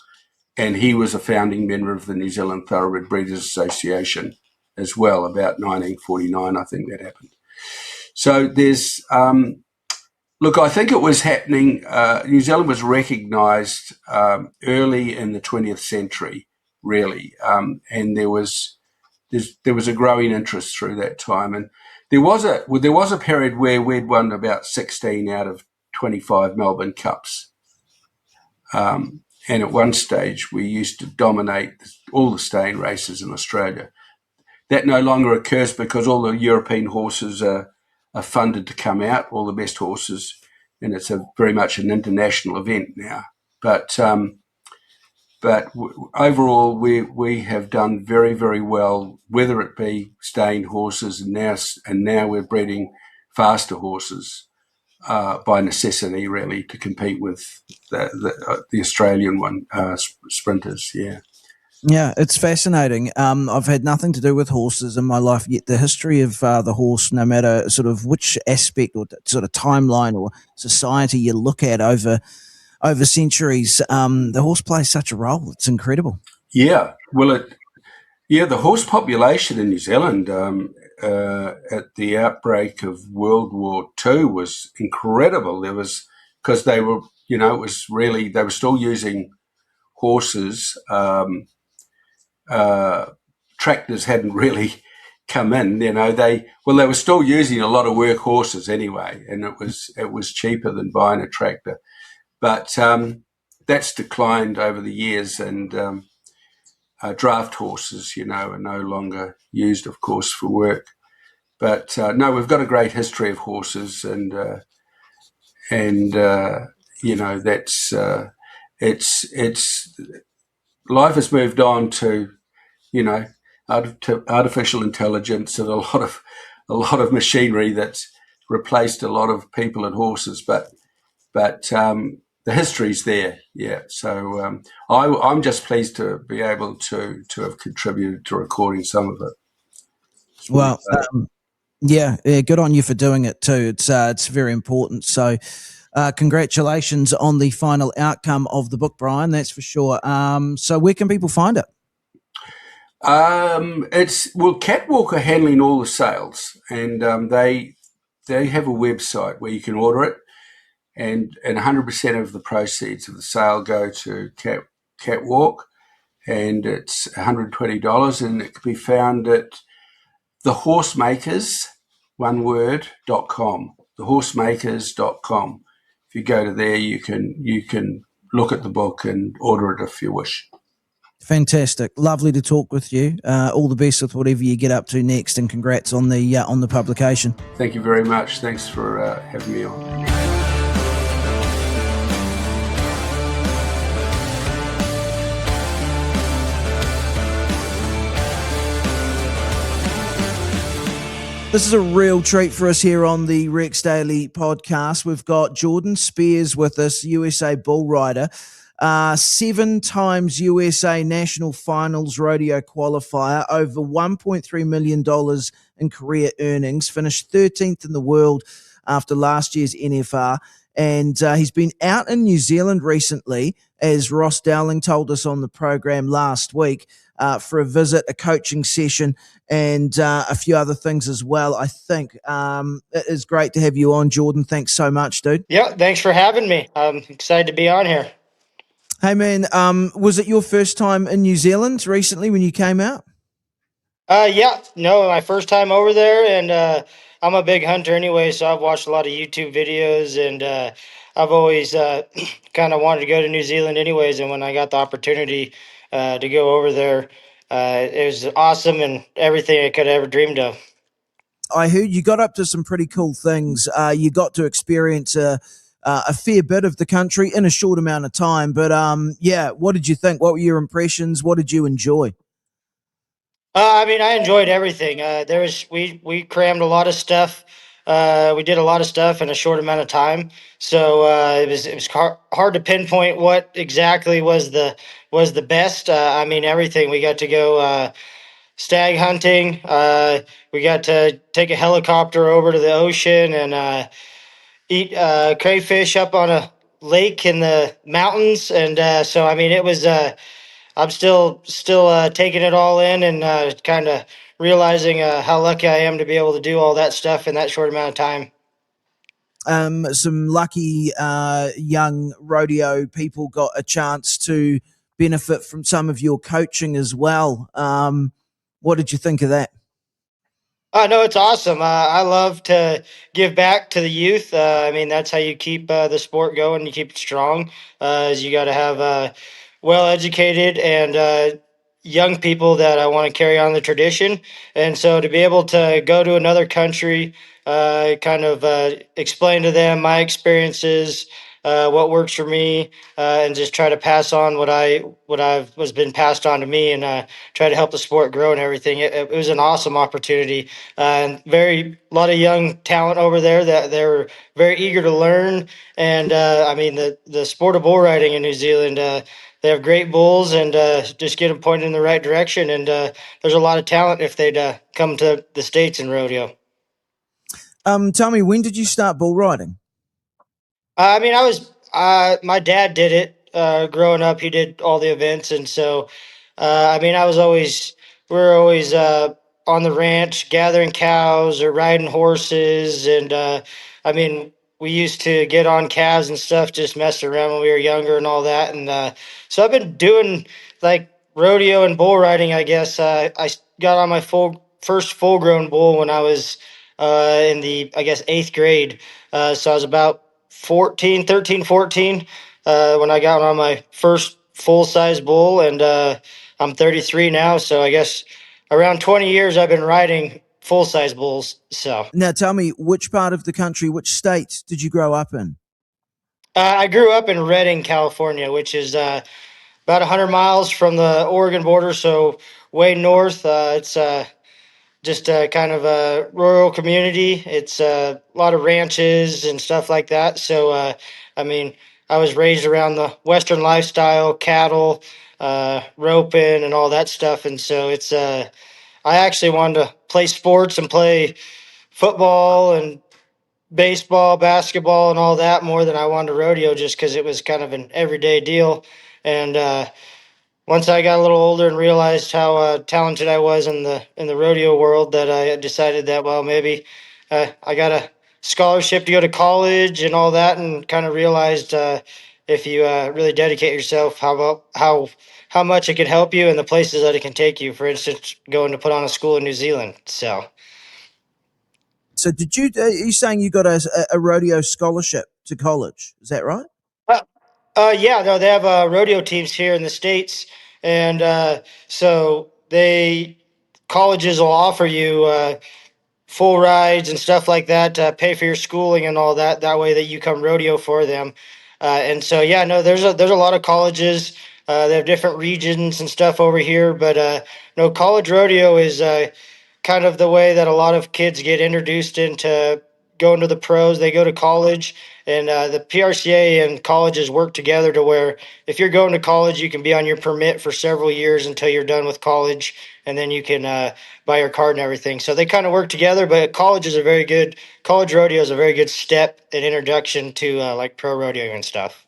and he was a founding member of the New Zealand Thoroughbred Breeders Association as well. About 1949, I think that happened. So there's, look, I think it was happening. New Zealand was recognised early in the 20th century, really, and there was a growing interest through that time. And there was a period where we'd won about 16 out of 25 Melbourne Cups. And at one stage, we used to dominate all the staying races in Australia. That no longer occurs because all the European horses are funded to come out, all the best horses, and it's very much an international event now. But overall, we have done very, very well, whether it be staying horses, and now we're breeding faster horses. By necessity, really, to compete with the Australian sprinters. Yeah, it's fascinating. I've had nothing to do with horses in my life, yet the history of the horse, no matter sort of which aspect or sort of timeline or society you look at over centuries, the horse plays such a role. It's incredible. Yeah, well, the horse population in New Zealand at the outbreak of World War II was incredible. There was, because they were, it was really, they were still using horses. Tractors hadn't really come in. They were still using a lot of work horses anyway, and it was cheaper than buying a tractor. But that's declined over the years, and draft horses, are no longer used, of course, for work. But no, we've got a great history of horses, and that's it's life has moved on to artificial intelligence and a lot of machinery that's replaced a lot of people and horses, but the history's there, yeah. So I'm just pleased to be able to have contributed to recording some of it. Well, yeah, good on you for doing it too. It's very important. So, congratulations on the final outcome of the book, Brian. That's for sure. So, where can people find it? Catwalk are handling all the sales, and they have a website where you can order it. And 100% of the proceeds of the sale go to Catwalk, and it's $120, and it can be found at the Horsemakers, one word, .com, thehorsemakers.com. If you go to there, you can look at the book and order it if you wish. Fantastic. Lovely to talk with you. All the best with whatever you get up to next, and congrats on the publication. Thank you very much. Thanks for having me on. This is a real treat for us here on the Rex Daily podcast. We've got Jordan Spears with us, USA bull rider, 7 times USA National Finals Rodeo qualifier, over $1.3 million in career earnings, finished 13th in the world after last year's NFR. And he's been out in New Zealand recently, as Ross Dowling told us on the program last week, for a visit, a coaching session, and a few other things as well. I think it is great to have you on, Jordan. Thanks so much, dude. Yeah, thanks for having me. I'm excited to be on here. Hey, man, was it your first time in New Zealand recently when you came out? Yeah, no, my first time over there, and I'm a big hunter anyway, so I've watched a lot of YouTube videos, and I've always kind of wanted to go to New Zealand anyways, and when I got the opportunity to go over there, it was awesome and everything I could have ever dreamed of. I heard you got up to some pretty cool things. You got to experience a fair bit of the country in a short amount of time, but yeah, what did you think? What were your impressions? What did you enjoy? I mean, I enjoyed everything. We crammed a lot of stuff. We did a lot of stuff in a short amount of time, so it was hard to pinpoint what exactly was the best. I mean, everything. We got to go stag hunting. We got to take a helicopter over to the ocean and eat crayfish up on a lake in the mountains, and so I mean, it was I'm still taking it all in and kind of realizing how lucky I am to be able to do all that stuff in that short amount of time. Some lucky young rodeo people got a chance to benefit from some of your coaching as well. What did you think of that? No, it's awesome. I love to give back to the youth. I mean, that's how you keep the sport going. You keep it strong. Is you got to have well educated and young people that I want to carry on the tradition. And so to be able to go to another country, kind of explain to them my experiences, what works for me, and just try to pass on what I've was been passed on to me, and try to help the sport grow and everything. It was an awesome opportunity, and a lot of young talent over there that they're very eager to learn. And I mean, the sport of bull riding in New Zealand. They have great bulls, and just get them pointed in the right direction. And there's a lot of talent if they'd come to the States and rodeo. Tell me, when did you start bull riding? I mean, my dad did it growing up. He did all the events. And so, I mean, we were always on the ranch gathering cows or riding horses. And I mean, we used to get on calves and stuff, just messing around when we were younger and all that. And so I've been doing like rodeo and bull riding, I guess. I got on my first full grown bull when I was in the, I guess, eighth grade. So I was about 14 when I got on my first full size bull, and I'm 33 now. So I guess around 20 years I've been riding full size bulls. So Now, tell me, which part of the country, which state did you grow up in? I grew up in Redding, California, which is about 100 miles from the Oregon border. So way north. It's just a kind of a rural community. It's a lot of ranches and stuff like that. So, I mean, I was raised around the Western lifestyle, cattle, roping, and all that stuff. And so I actually wanted to play sports and play football and baseball, basketball, and all that more than I wanted to rodeo, just because it was kind of an everyday deal. And once I got a little older and realized how talented I was in the rodeo world, that I decided that, well, maybe I got a scholarship to go to college and all that, and kind of realized if you really dedicate yourself, how much it could help you and the places that it can take you. For instance, going to put on a school in New Zealand. So, did you? Are you saying you got a rodeo scholarship to college? Is that right? Uh, yeah, no, they have rodeo teams here in the States, and so colleges will offer you full rides and stuff like that to pay for your schooling and all that. That way that you come rodeo for them. And so, yeah, no, there's a lot of colleges. They have different regions and stuff over here, but no, college rodeo is kind of the way that a lot of kids get introduced into going to the pros. They go to college, and the PRCA and colleges work together to where if you're going to college, you can be on your permit for several years until you're done with college, and then you can buy your card and everything. So they kind of work together. But college rodeo is a very good step and introduction to like pro rodeo and stuff.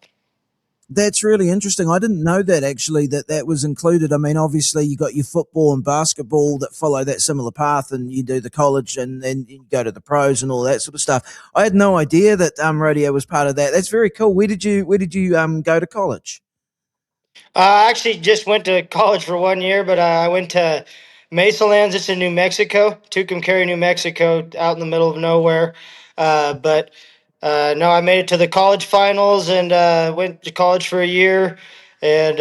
That's really interesting. I didn't know that actually that was included. I mean, obviously you got your football and basketball that follow that similar path, and you do the college and then you go to the pros and all that sort of stuff. I had no idea that rodeo was part of that. That's very cool. Where did you go to college? I actually just went to college for 1 year, but I went to Mesa Lands. It's in New Mexico, Tucumcari, New Mexico, out in the middle of nowhere. But no, I made it to the college finals and went to college for a year and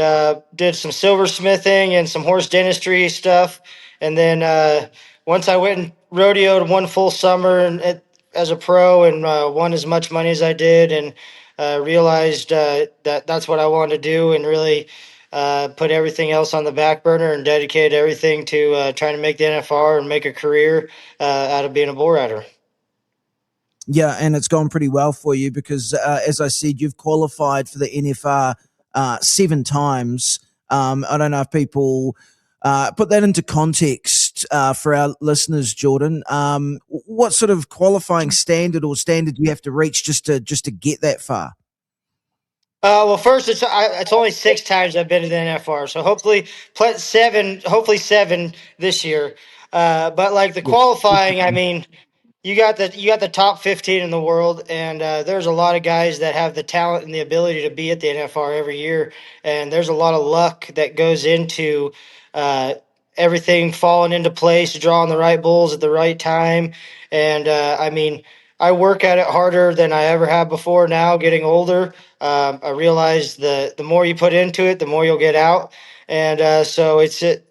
did some silversmithing and some horse dentistry stuff. And then once I went and rodeoed one full summer as a pro and won as much money as I did, and realized that that's what I wanted to do, and really put everything else on the back burner and dedicated everything to trying to make the NFR and make a career out of being a bull rider. Yeah, and it's gone pretty well for you because, as I said, you've qualified for the NFR 7 times. I don't know if people put that into context for our listeners, Jordan. What sort of qualifying standard do you have to reach just to get that far? Well, first it's only 6 times I've been to the NFR, so hopefully seven this year. But like the Yeah. qualifying, I mean, you got the top 15 in the world, and there's a lot of guys that have the talent and the ability to be at the NFR every year, and there's a lot of luck that goes into uh, everything falling into place, drawing the right bulls at the right time, and I mean, I work at it harder than I ever have before. Now, getting older, I realize the more you put into it, the more you'll get out, and so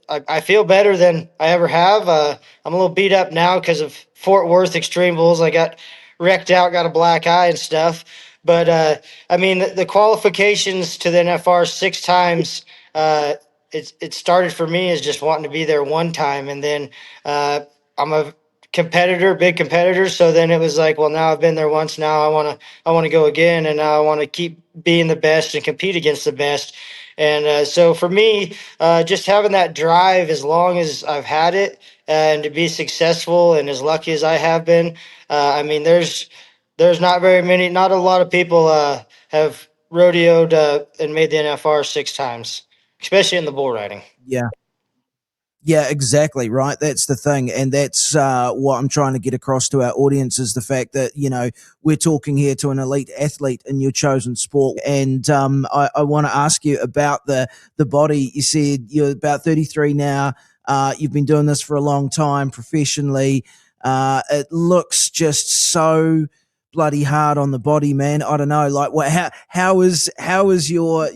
I feel better than I ever have. I'm a little beat up now because of Fort Worth Extreme Bulls. I got wrecked out, got a black eye and stuff. But I mean, the qualifications to the NFR 6 times. It started for me as just wanting to be there one time, and then I'm a competitor, big competitor. So then it was like, well, now I've been there once. Now I want to go again, and now I want to keep being the best and compete against the best. And so for me, just having that drive as long as I've had it and to be successful and as lucky as I have been, I mean, there's not a lot of people have rodeoed and made the NFR 6 times, especially in the bull riding. Yeah. Yeah, exactly. Right. That's the thing. And that's what I'm trying to get across to our audience is the fact that, we're talking here to an elite athlete in your chosen sport. And I want to ask you about the body. You said you're about 33 now. You've been doing this for a long time professionally. It looks just so bloody hard on the body, man. I don't know. Like, how is your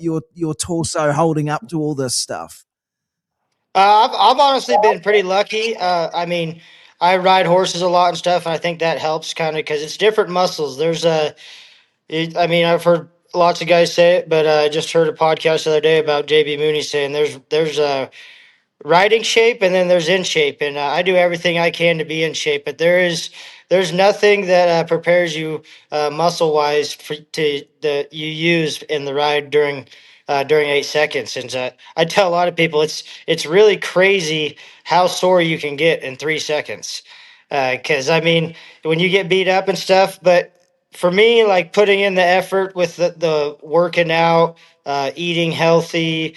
torso holding up to all this stuff? I've honestly been pretty lucky. I mean, I ride horses a lot and stuff, and I think that helps kind of because it's different muscles. I mean, I've heard lots of guys say it, but I just heard a podcast the other day about JB Mooney saying there's riding shape and then there's in shape, and I do everything I can to be in shape, but there's nothing that prepares you muscle wise to that you use in the ride during 8 seconds. And I tell a lot of people it's really crazy how sore you can get in 3 seconds, because I mean, when you get beat up and stuff. But for me, like putting in the effort with the working out, eating healthy,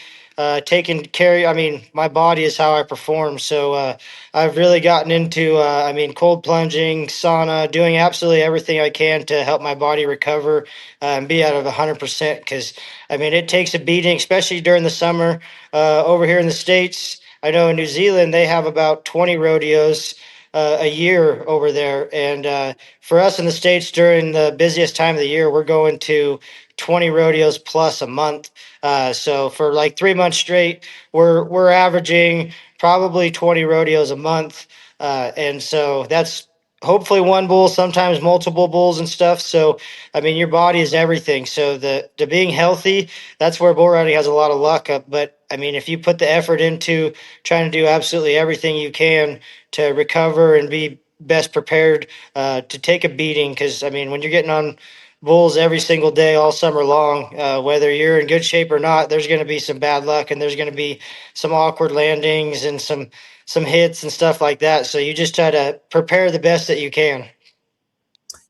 taking care. I mean, my body is how I perform. So I've really gotten into, I mean, cold plunging, sauna, doing absolutely everything I can to help my body recover and be out of 100%. Because I mean, it takes a beating, especially during the summer. Over here in the States, I know in New Zealand they have about 20 rodeos a year over there, and for us in the States during the busiest time of the year, we're going to 20 rodeos plus a month. So for like 3 months straight, we're averaging probably 20 rodeos a month, and so that's hopefully one bull, sometimes multiple bulls and stuff. So I mean, your body is everything. So the being healthy, that's where bull riding has a lot of luck. But I mean, if you put the effort into trying to do absolutely everything you can to recover and be best prepared to take a beating, because I mean, when you're getting on bulls every single day all summer long, whether you're in good shape or not, there's going to be some bad luck and there's going to be some awkward landings and some hits and stuff like that. So you just try to prepare the best that you can.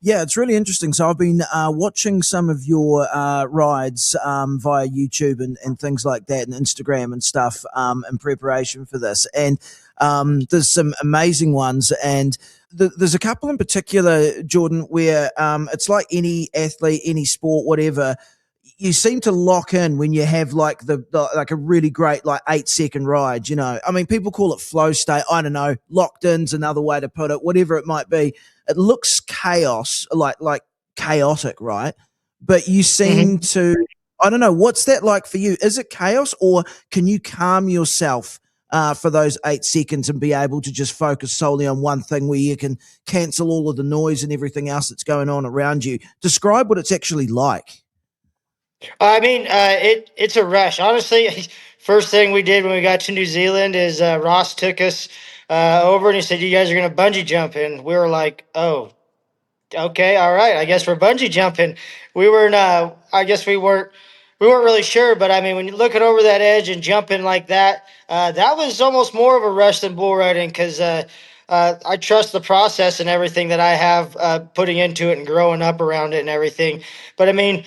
Yeah, it's really interesting. So I've been watching some of your rides via YouTube and things like that, and Instagram and stuff in preparation for this. And there's some amazing ones, and there's a couple in particular, Jordan, where it's like any athlete, any sport, whatever. You seem to lock in when you have like the like a really great like 8 second ride. I mean, people call it flow state. I don't know. Locked in's another way to put it. Whatever it might be, it looks chaos, like chaotic, right? But you seem Mm-hmm. to. I don't know. What's that like for you? Is it chaos, or can you calm yourself for those 8 seconds and be able to just focus solely on one thing where you can cancel all of the noise and everything else that's going on around you? Describe what it's actually like. I mean, it's a rush. Honestly, first thing we did when we got to New Zealand is Ross took us over and he said, "You guys are going to bungee jump," and we were like, "Oh, okay, all right. I guess we're bungee jumping." We were I guess we weren't really sure, but I mean, when you're looking over that edge and jumping like that, that was almost more of a rush than bull riding because I trust the process and everything that I have putting into it and growing up around it and everything. But I mean,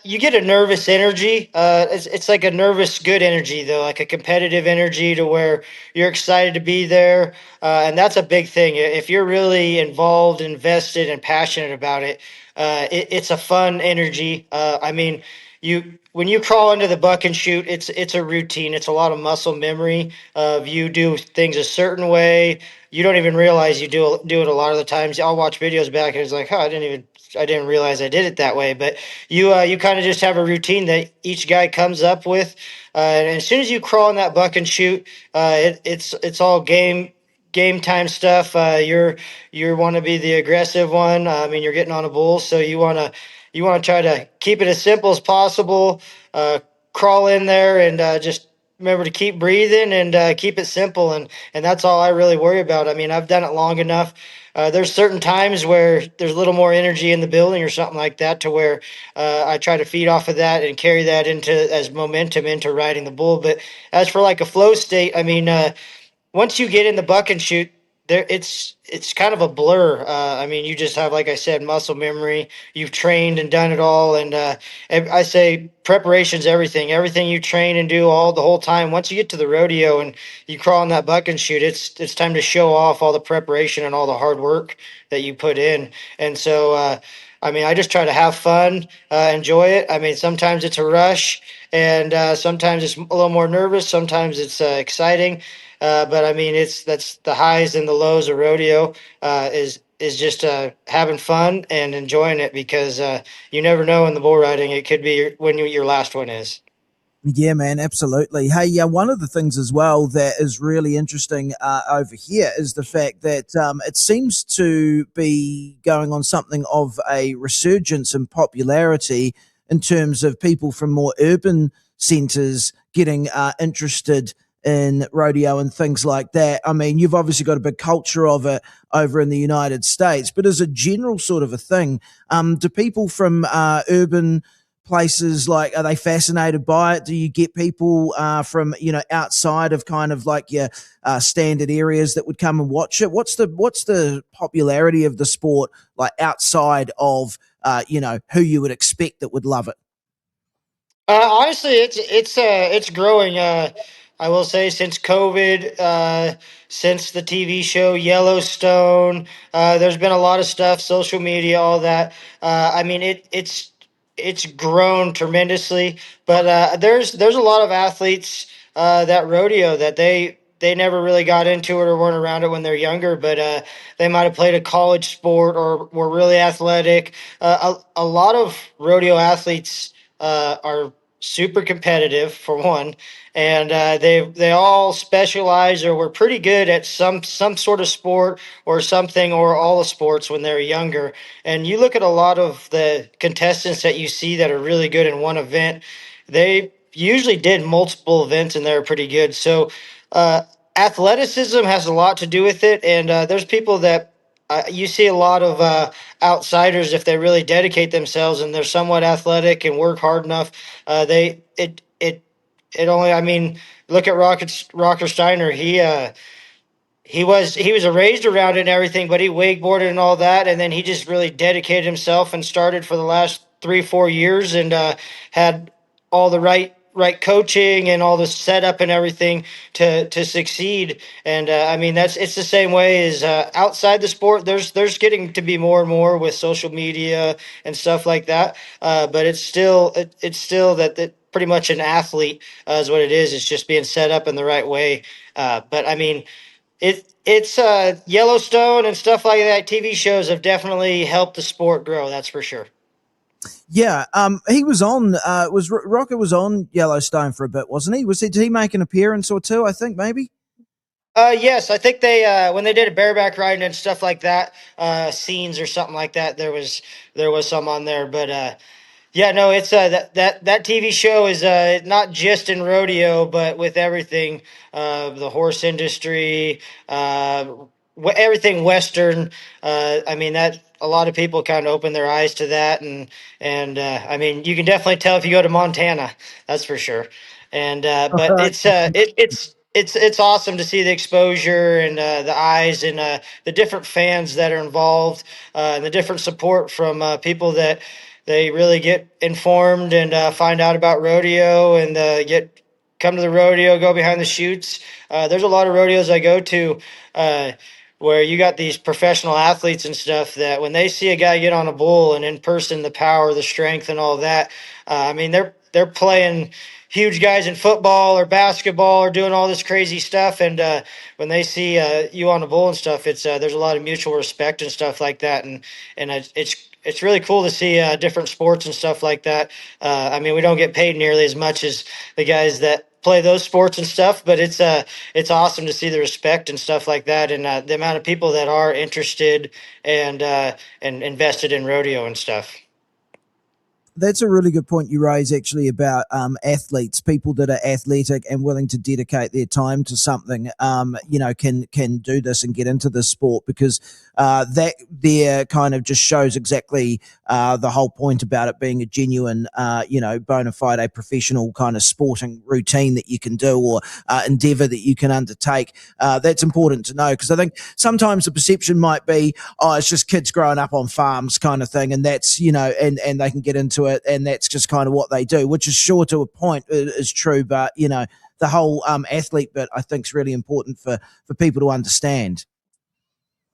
You get a nervous energy. It's like a nervous good energy though, like a competitive energy to where you're excited to be there, and that's a big thing. If you're really involved, invested, and passionate about it, it's a fun energy. I mean, you when you crawl into the buck and shoot, it's a routine. It's a lot of muscle memory of you do things a certain way. You don't even realize you do it a lot of the times. I'll watch videos back and it's like, oh, I didn't realize I did it that way. But you kind of just have a routine that each guy comes up with, and as soon as you crawl in that buck and shoot, it's all game time stuff. You want to be the aggressive one. I mean, you're getting on a bull, so you want to try to keep it as simple as possible. Uh, Crawl in there and just remember to keep breathing and keep it simple, and that's all I really worry about. I mean, I've done it long enough. There's certain times where there's a little more energy in the building or something like that to where I try to feed off of that and carry that into as momentum into riding the bull. But as for like a flow state, I mean, once you get in the buck and shoot, there it's kind of a blur. I mean, you just have, like I said, muscle memory. You've trained and done it all, and I say preparation's everything. Everything you train and do all the whole time. Once you get to the rodeo and you crawl in that buck and shoot, it's time to show off all the preparation and all the hard work that you put in. And so, I mean, I just try to have fun, enjoy it. I mean, sometimes it's a rush, and sometimes it's a little more nervous. Sometimes it's exciting. But I mean, that's the highs and the lows of rodeo. Is just having fun and enjoying it because you never know in the bull riding. It could be when your last one is. Yeah, man, absolutely. Hey, yeah, one of the things as well that is really interesting over here is the fact that it seems to be going on something of a resurgence in popularity in terms of people from more urban centres getting interested in rodeo and things like that. I mean, you've obviously got a big culture of it over in the United States, but as a general sort of a thing, do people from urban places, like, are they fascinated by it? Do you get people from outside of kind of like your standard areas that would come and watch it? What's the popularity of the sport like outside of who you would expect that would love it? Honestly, it's growing. I will say since COVID, since the TV show Yellowstone, there's been a lot of stuff, social media, all that. I mean, it's grown tremendously. But there's a lot of athletes that rodeo that they never really got into it or weren't around it when they're younger, but they might have played a college sport or were really athletic. A lot of rodeo athletes are super competitive for one, and they all specialize or were pretty good at some sort of sport or something or all the sports when they're younger. And you look at a lot of the contestants that you see that are really good in one event, they usually did multiple events and they're pretty good. So uh, athleticism has a lot to do with it, and there's people that you see a lot of outsiders if they really dedicate themselves and they're somewhat athletic and work hard enough. They it only. I mean, look at Rocker Steiner. He was raised around it and everything, but he wakeboarded and all that, and then he just really dedicated himself and started for the last 3-4 years and had all the right coaching and all the setup and everything to succeed. And I mean it's the same way as outside the sport. There's getting to be more and more with social media and stuff like that. But it's still that pretty much an athlete is what it is. It's just being set up in the right way. But I mean it's Yellowstone and stuff like that. TV shows have definitely helped the sport grow. That's for sure. Yeah, he was on. Was Rocket was on Yellowstone for a bit, wasn't he? Did he make an appearance or two? I think maybe. Yes, I think they when they did a bareback riding and stuff like that, scenes or something like that. There was some on there, but yeah, no, it's that TV show is not just in rodeo, but with everything, the horse industry, everything Western. I mean that a lot of people kind of open their eyes to that, and I mean you can definitely tell if you go to Montana, that's for sure. And but it's awesome to see the exposure and the eyes and the different fans that are involved and the different support from people that they really get informed and find out about rodeo and come to the rodeo, go behind the chutes. There's a lot of rodeos I go to where you got these professional athletes and stuff that when they see a guy get on a bull and in person, the power, the strength, and all that, I mean, they're playing huge guys in football or basketball or doing all this crazy stuff. And when they see you on a bull and stuff, it's there's a lot of mutual respect and stuff like that. And it's really cool to see different sports and stuff like that. I mean, we don't get paid nearly as much as the guys that play those sports and stuff, but it's awesome to see the respect and stuff like that, and the amount of people that are interested and invested in rodeo and stuff. That's a really good point you raise, actually, about athletes, people that are athletic and willing to dedicate their time to something. Can do this and get into this sport, because that there kind of just shows exactly the whole point about it being a genuine, bona fide, a professional kind of sporting routine that you can do, or endeavor that you can undertake. That's important to know, because I think sometimes the perception might be, oh, it's just kids growing up on farms kind of thing, and that's, and they can get into it, and that's just kind of what they do, which is sure to a point is true, but the whole athlete bit, I think, is really important for people to understand.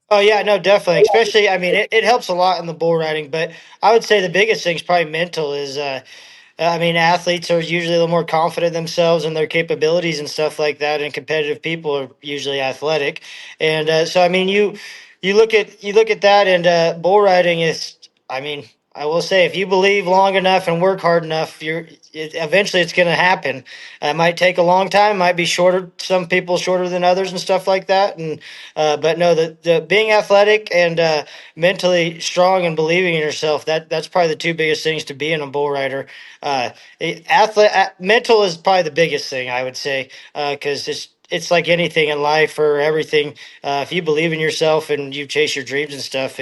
Oh yeah, no, definitely. Especially, I mean, it helps a lot in the bull riding, but I would say the biggest thing is probably mental. Is I mean, athletes are usually a little more confident in themselves and their capabilities and stuff like that, and competitive people are usually athletic. And so, I mean, you look at that, and bull riding is. I mean, I will say, if you believe long enough and work hard enough, eventually it's going to happen. It might take a long time, might be shorter. Some people shorter than others and stuff like that. And but no, the being athletic and mentally strong and believing in yourself, that's probably the two biggest things to being a bull rider. Mental is probably the biggest thing, I would say, because it's like anything in life or everything. If you believe in yourself and you chase your dreams and stuff,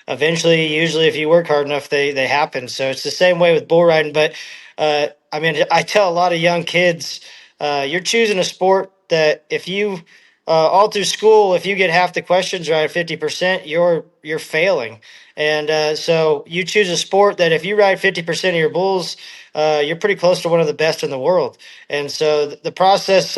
eventually, usually, if you work hard enough, they happen. So it's the same way with bull riding. But I mean, I tell a lot of young kids, you're choosing a sport that if you all through school, if you get half the questions right, 50%, you're failing. And so you choose a sport that if you ride 50% of your bulls, you're pretty close to one of the best in the world. And so the process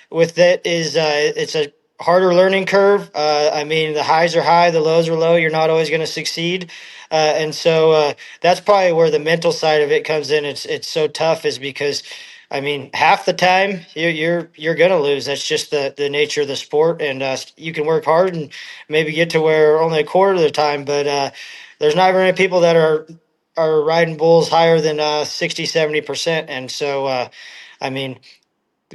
with that is it's a harder learning curve. I mean, the highs are high, the lows are low. You're not always going to succeed. And so that's probably where the mental side of it comes in. It's so tough, is because I mean, half the time you're gonna lose. That's just the nature of the sport, and you can work hard and maybe get to where only a quarter of the time. But there's not very many people that are riding bulls higher than 60, 70%. And so, I mean,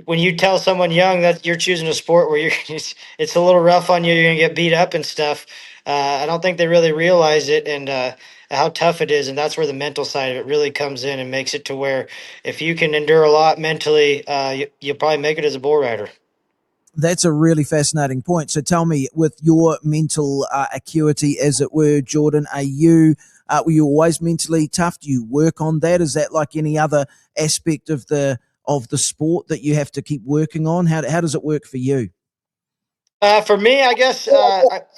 when you tell someone young that you're choosing a sport where it's a little rough on you, you're gonna get beat up and stuff. I don't think they really realize it, and how tough it is, and that's where the mental side of it really comes in and makes it to where if you can endure a lot mentally, you'll probably make it as a bull rider. That's a really fascinating point. So tell me, with your mental acuity, as it were, Jordan, were you always mentally tough? Do you work on that? Is that like any other aspect of the sport that you have to keep working on? How does it work for you? For me, I guess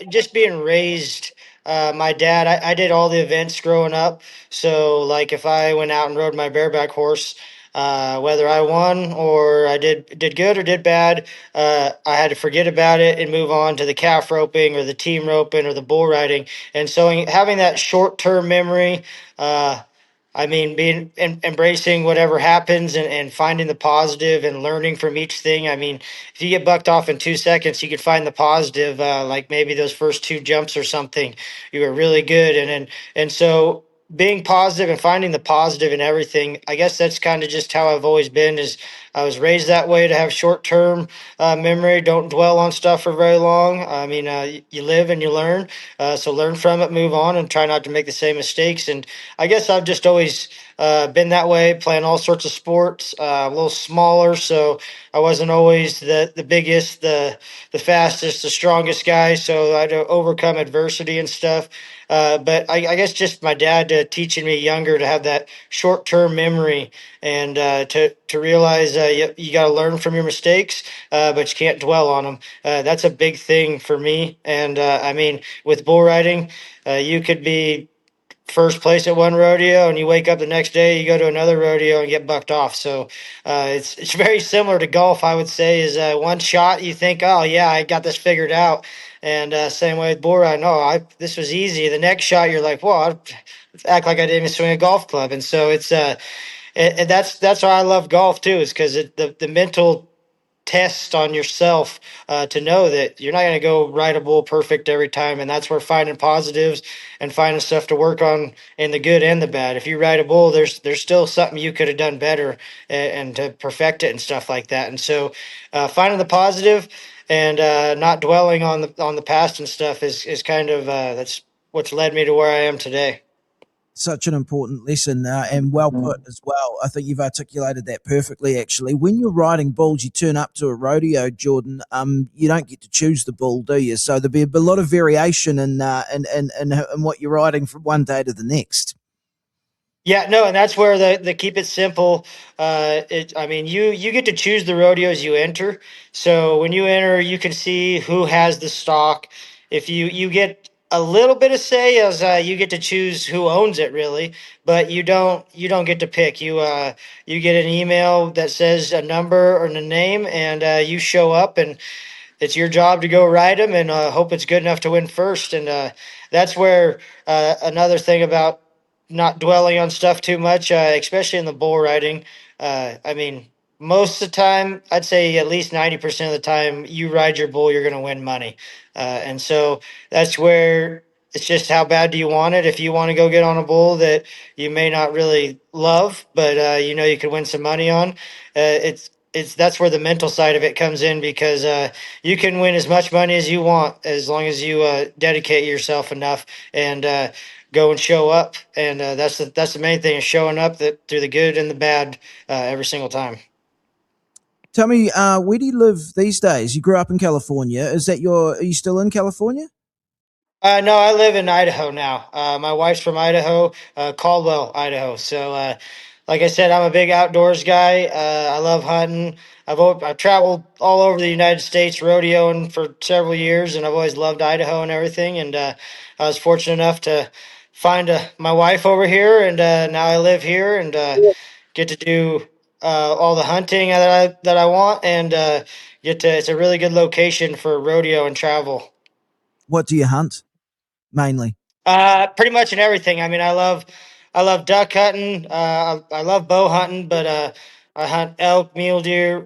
just being raised, my dad, I did all the events growing up. So, like, if I went out and rode my bareback horse, whether I won or I did good or did bad, I had to forget about it and move on to the calf roping or the team roping or the bull riding. And so, having that short term memory, I mean, embracing whatever happens and finding the positive and learning from each thing. I mean, if you get bucked off in 2 seconds, you could find the positive, like maybe those first two jumps or something, you were really good. And so being positive and finding the positive in everything, I guess that's kind of just how I've always been. Is I was raised that way, to have short term memory. Don't dwell on stuff for very long. I mean, you live and you learn. So learn from it, move on, and try not to make the same mistakes. And I guess I've just always been that way, playing all sorts of sports, a little smaller, so I wasn't always the biggest, the fastest, the strongest guy. So I had to overcome adversity and stuff. But I guess just my dad teaching me younger to have that short term memory, and to realize you got to learn from your mistakes, but you can't dwell on them. That's a big thing for me. And I mean, with bull riding, you could be first place at one rodeo and you wake up the next day, you go to another rodeo and get bucked off. So it's very similar to golf, I would say. Is one shot you think, oh yeah, I got this figured out, and same way with bull riding. Oh, this was easy. The next shot, you're like, well, I act like I didn't even swing a golf club, and so it's and that's why I love golf too, is because the mental test on yourself to know that you're not going to go ride a bull perfect every time, and that's where finding positives and finding stuff to work on in the good and the bad. If you ride a bull, there's still something you could have done better, and to perfect it and stuff like that. And so finding the positive and not dwelling on the past and stuff is kind of that's what's led me to where I am today. Such an important lesson, and well put as well. I think you've articulated that perfectly, actually. When you're riding bulls, you turn up to a rodeo, Jordan. You don't get to choose the bull, do you? So there'll be a lot of variation in what you're riding from one day to the next. Yeah, no, and that's where the keep it simple. I mean, you get to choose the rodeos you enter. So when you enter, you can see who has the stock. If you get a little bit of say, as you get to choose who owns it, really, but you don't get to pick. You get an email that says a number or a name, and you show up, and it's your job to go ride them and hope it's good enough to win first. And that's where another thing about not dwelling on stuff too much, especially in the bull riding. I mean, most of the time, I'd say at least 90% of the time, you ride your bull, you're going to win money. And so that's where it's just how bad do you want it? If you want to go get on a bull that you may not really love, but you know you could win some money on, it's that's where the mental side of it comes in, because you can win as much money as you want as long as you dedicate yourself enough and go and show up. And that's the main thing, is showing up that through the good and the bad every single time. Tell me, where do you live these days? You grew up in California. Are you still in California? No, I live in Idaho now. My wife's from Idaho, Caldwell, Idaho. So, like I said, I'm a big outdoors guy. I love hunting. I've traveled all over the United States rodeoing for several years, and I've always loved Idaho and everything. And I was fortunate enough to find my wife over here, and now I live here and get to do all the hunting that I want, and get to. It's a really good location for rodeo and travel. What do you hunt mainly? Pretty much in everything. I mean, I love duck hunting. I love bow hunting, but I hunt elk, mule deer.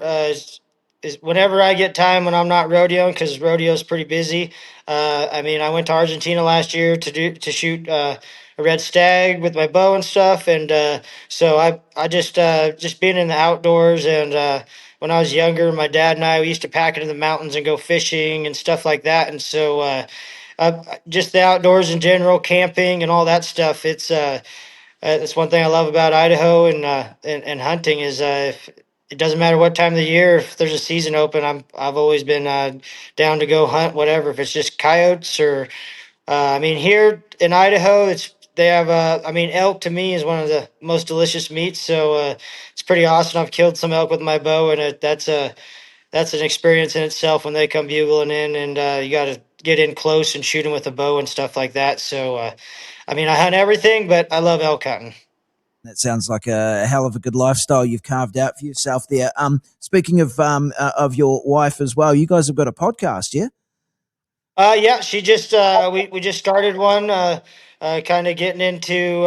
Is whenever I get time when I'm not rodeoing, because rodeo is pretty busy. I mean, I went to Argentina last year to shoot a red stag with my bow and stuff, and so I just being in the outdoors. And when I was younger, my dad and I, we used to pack into the mountains and go fishing and stuff like that, and so. Just the outdoors in general, camping and all that stuff. It's one thing I love about Idaho and hunting is if it doesn't matter what time of the year, if there's a season open, I've always been down to go hunt whatever. If it's just coyotes or I mean, here in Idaho, they have I mean, elk to me is one of the most delicious meats, so it's pretty awesome. I've killed some elk with my bow, and that's an experience in itself when they come bugling in, and you got to get in close and shoot them with a bow and stuff like that. So, I mean, I hunt everything, but I love elk hunting. That sounds like a hell of a good lifestyle you've carved out for yourself there. Speaking of your wife as well, you guys have got a podcast, yeah? Yeah, she just we just started one, kind of getting into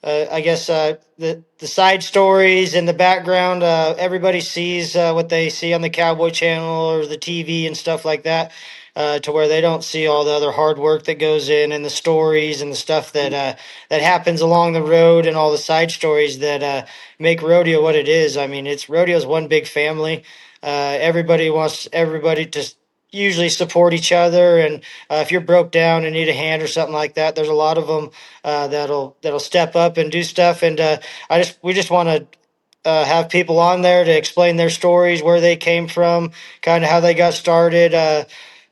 I guess the side stories and the background. Everybody sees what they see on the Cowboy Channel or the TV and stuff like that, to where they don't see all the other hard work that goes in, and the stories and the stuff that happens along the road, and all the side stories that make rodeo what it is. I mean, it's rodeo's one big family. Everybody wants everybody to usually support each other, and if you're broke down and need a hand or something like that, there's a lot of them that'll step up and do stuff. And we just want to have people on there to explain their stories, where they came from, kind of how they got started,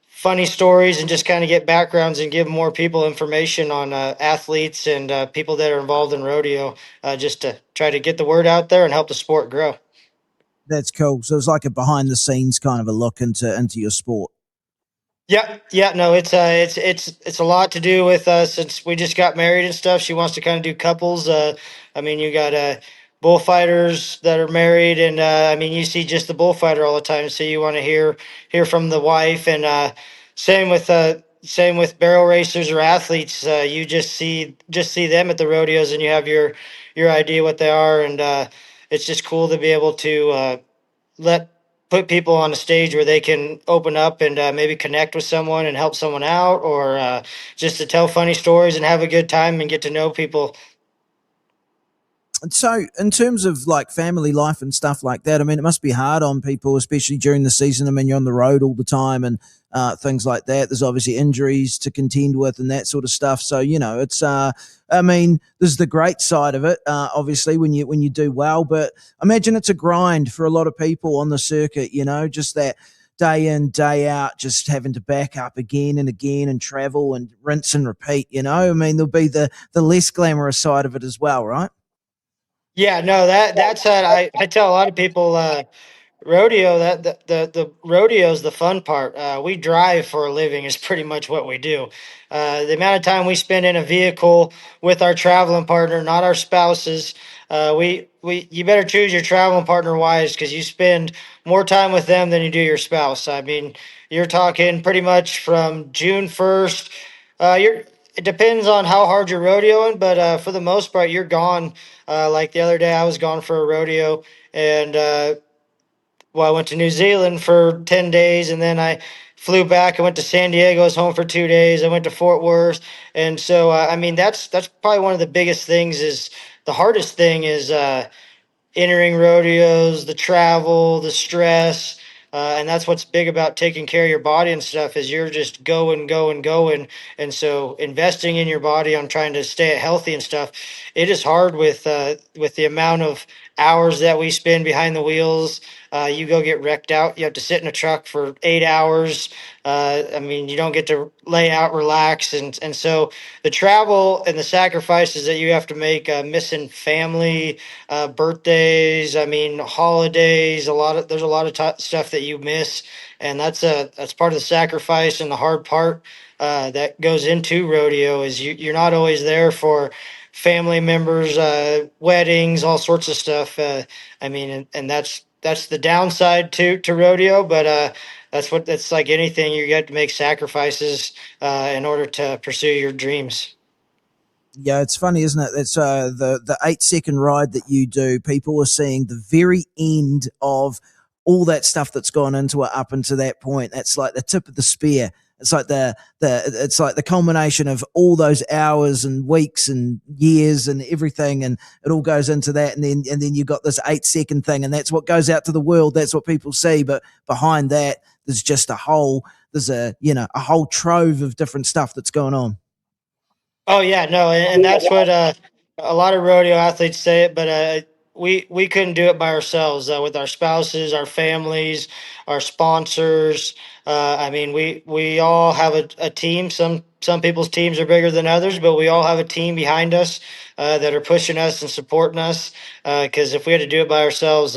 funny stories, and just kind of get backgrounds and give more people information on athletes and people that are involved in rodeo, just to try to get the word out there and help the sport grow. That's cool. So it's like a behind the scenes kind of a look into your sport. Yeah, no, it's a lot to do with since we just got married and stuff. She wants to kind of do couples. I mean, you got bullfighters that are married, and I mean, you see just the bullfighter all the time, so you want to hear from the wife, and same with barrel racers or athletes. You just see them at the rodeos, and you have your idea what they are, and it's just cool to be able to let put people on a stage where they can open up and maybe connect with someone and help someone out, or just to tell funny stories and have a good time and get to know people. So, in terms of like family life and stuff like that, I mean, it must be hard on people, especially during the season. I mean, you're on the road all the time and things like that. There's obviously injuries to contend with and that sort of stuff. So, it's. I mean, there's the great side of it, obviously, when you do well. But imagine it's a grind for a lot of people on the circuit. Just that day in, day out, just having to back up again and again and travel and rinse and repeat. I mean, there'll be the less glamorous side of it as well, right? Yeah, no, that's I tell a lot of people rodeo that the rodeo is the fun part. We drive for a living is pretty much what we do. The amount of time we spend in a vehicle with our traveling partner, not our spouses. We you better choose your traveling partner wise, because you spend more time with them than you do your spouse. I mean, you're talking pretty much from June 1st. You're It depends on how hard you're rodeoing, but for the most part, you're gone. Like the other day, I was gone for a rodeo, and I went to New Zealand for 10 days, and then I flew back. I went to San Diego. I was home for 2 days. I went to Fort Worth. And so, I mean, that's probably one of the biggest things. Is the hardest thing is entering rodeos, the travel, the stress. And that's what's big about taking care of your body and stuff, is you're just going, going, going. And so investing in your body on trying to stay healthy and stuff, it is hard with the amount of hours that we spend behind the wheels. You go get wrecked out. You have to sit in a truck for 8 hours. I mean, you don't get to lay out, relax, and so the travel and the sacrifices that you have to make, missing family, birthdays. I mean, holidays. There's a lot of stuff that you miss, and that's part of the sacrifice and the hard part that goes into rodeo. Is you're not always there for family members, weddings, all sorts of stuff. I mean, and that's the downside to rodeo, but that's like anything. You got to make sacrifices in order to pursue your dreams. Yeah, it's funny, isn't it? It's the 8 second ride that you do. People are seeing the very end of all that stuff that's gone into it up until that point. That's like the tip of the spear. It's like the culmination of all those hours and weeks and years and everything, and it all goes into that. And then you got this 8 second thing, and that's what goes out to the world. That's what people see. But behind that, there's just there's a whole trove of different stuff that's going on. Oh yeah, no, and that's what a lot of rodeo athletes say it, but we couldn't do it by ourselves with our spouses, our families, our sponsors. I mean, we all have a team. Some people's teams are bigger than others, but we all have a team behind us that are pushing us and supporting us. Because if we had to do it by ourselves,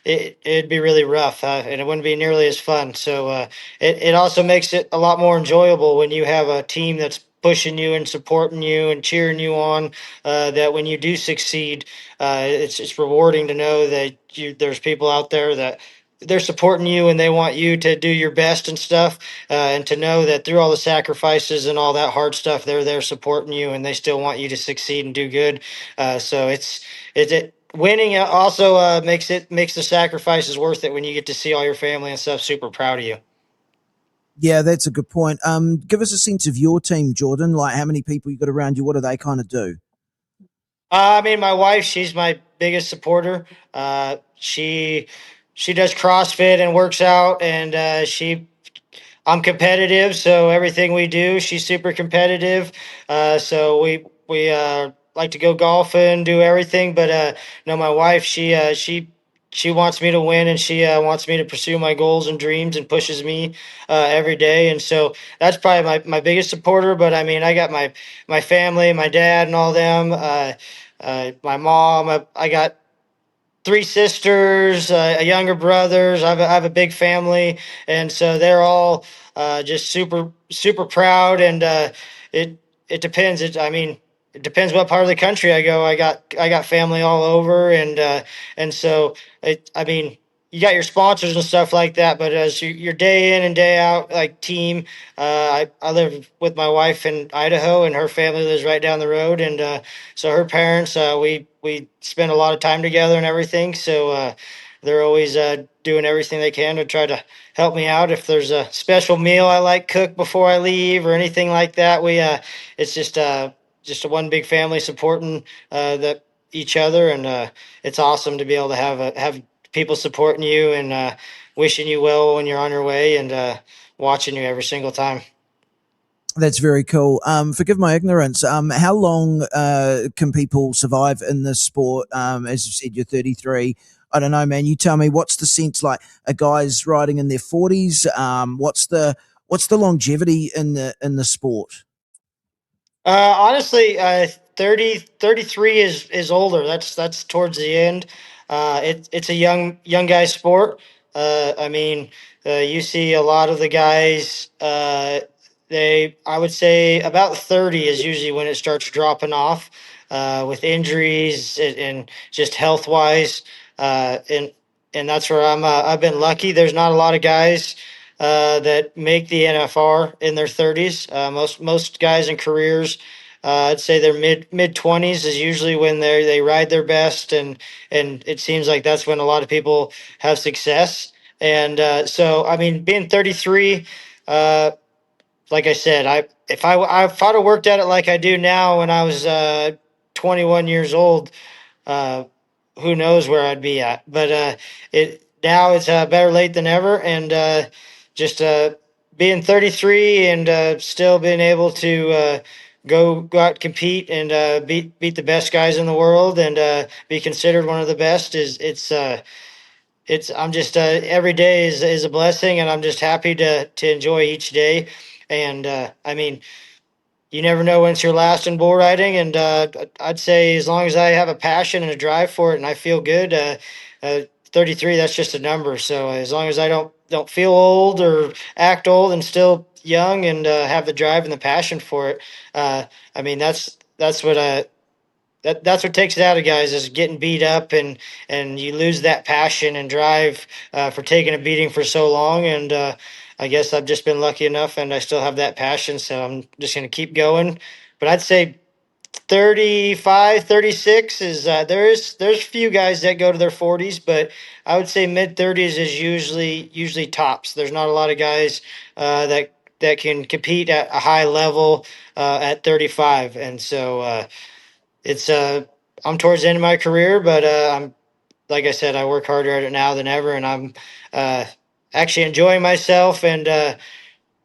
it'd be really rough, and it wouldn't be nearly as fun. So it also makes it a lot more enjoyable when you have a team that's pushing you and supporting you and cheering you on. That when you do succeed, it's rewarding to know that there's people out there that they're supporting you and they want you to do your best and stuff, and to know that through all the sacrifices and all that hard stuff, they're there supporting you and they still want you to succeed and do good. So it winning also makes the sacrifices worth it when you get to see all your family and stuff super proud of you. Yeah, that's a good point. Give us a sense of your team, Jordan. Like, how many people you got around you? What do they kind of do? I mean, my wife, she's my biggest supporter. She does CrossFit and works out, and I'm competitive, so everything we do, she's super competitive. So we like to go golfing, do everything. But no, my wife, she wants me to win, and she wants me to pursue my goals and dreams, and pushes me every day. And so that's probably my biggest supporter. But I mean, I got my family, my dad, and all them. My mom. I got three sisters, a younger brothers. I have a big family, and so they're all just super proud. And it it depends. I mean, it depends what part of the country I go. I got family all over, and so I mean, you got your sponsors and stuff like that, but as your day in and day out, like team, I live with my wife in Idaho, and her family lives right down the road, and so her parents, we spend a lot of time together and everything. So they're always doing everything they can to try to help me out. If there's a special meal I like cook before I leave or anything like that, it's just a one big family supporting that each other, and it's awesome to be able to have people supporting you and wishing you well when you're on your way, and watching you every single time. That's very cool. Forgive my ignorance. How long can people survive in this sport? As you said, you're 33. I don't know, man. You tell me. What's the sense like? A guy's riding in their 40s. What's the longevity in the sport? Honestly, 33 is older. That's towards the end. It's a young guy sport. I mean, you see a lot of the guys. I would say about 30 is usually when it starts dropping off, with injuries and just health wise. And that's where I've been lucky. There's not a lot of guys that make the NFR in their 30s. Most guys in careers, I'd say their mid 20s is usually when they ride their best, and it seems like that's when a lot of people have success. And so, I mean, being 33, like I said, if I'd have worked at it like I do now when I was 21 years old, uh, who knows where I'd be at. But it now it's better late than ever, and just being 33 and still being able to go out and compete and beat the best guys in the world, and be considered one of the best it's I'm just every day is a blessing, and I'm just happy to enjoy each day. And I mean, you never know when it's your last in bull riding, and I'd say as long as I have a passion and a drive for it and I feel good, 33, that's just a number. So as long as I don't feel old or act old and still young, and have the drive and the passion for it, I mean, that's what that's what takes it out of guys, is getting beat up, and you lose that passion and drive for taking a beating for so long. And I guess I've just been lucky enough, and I still have that passion, so I'm just going to keep going. But I'd say 35, 36 is there's a few guys that go to their 40s, but I would say mid 30s is usually tops. There's not a lot of guys that can compete at a high level at 35. And so it's I'm towards the end of my career, but I'm, like I said, I work harder at it now than ever, and I'm uh, actually enjoying myself, and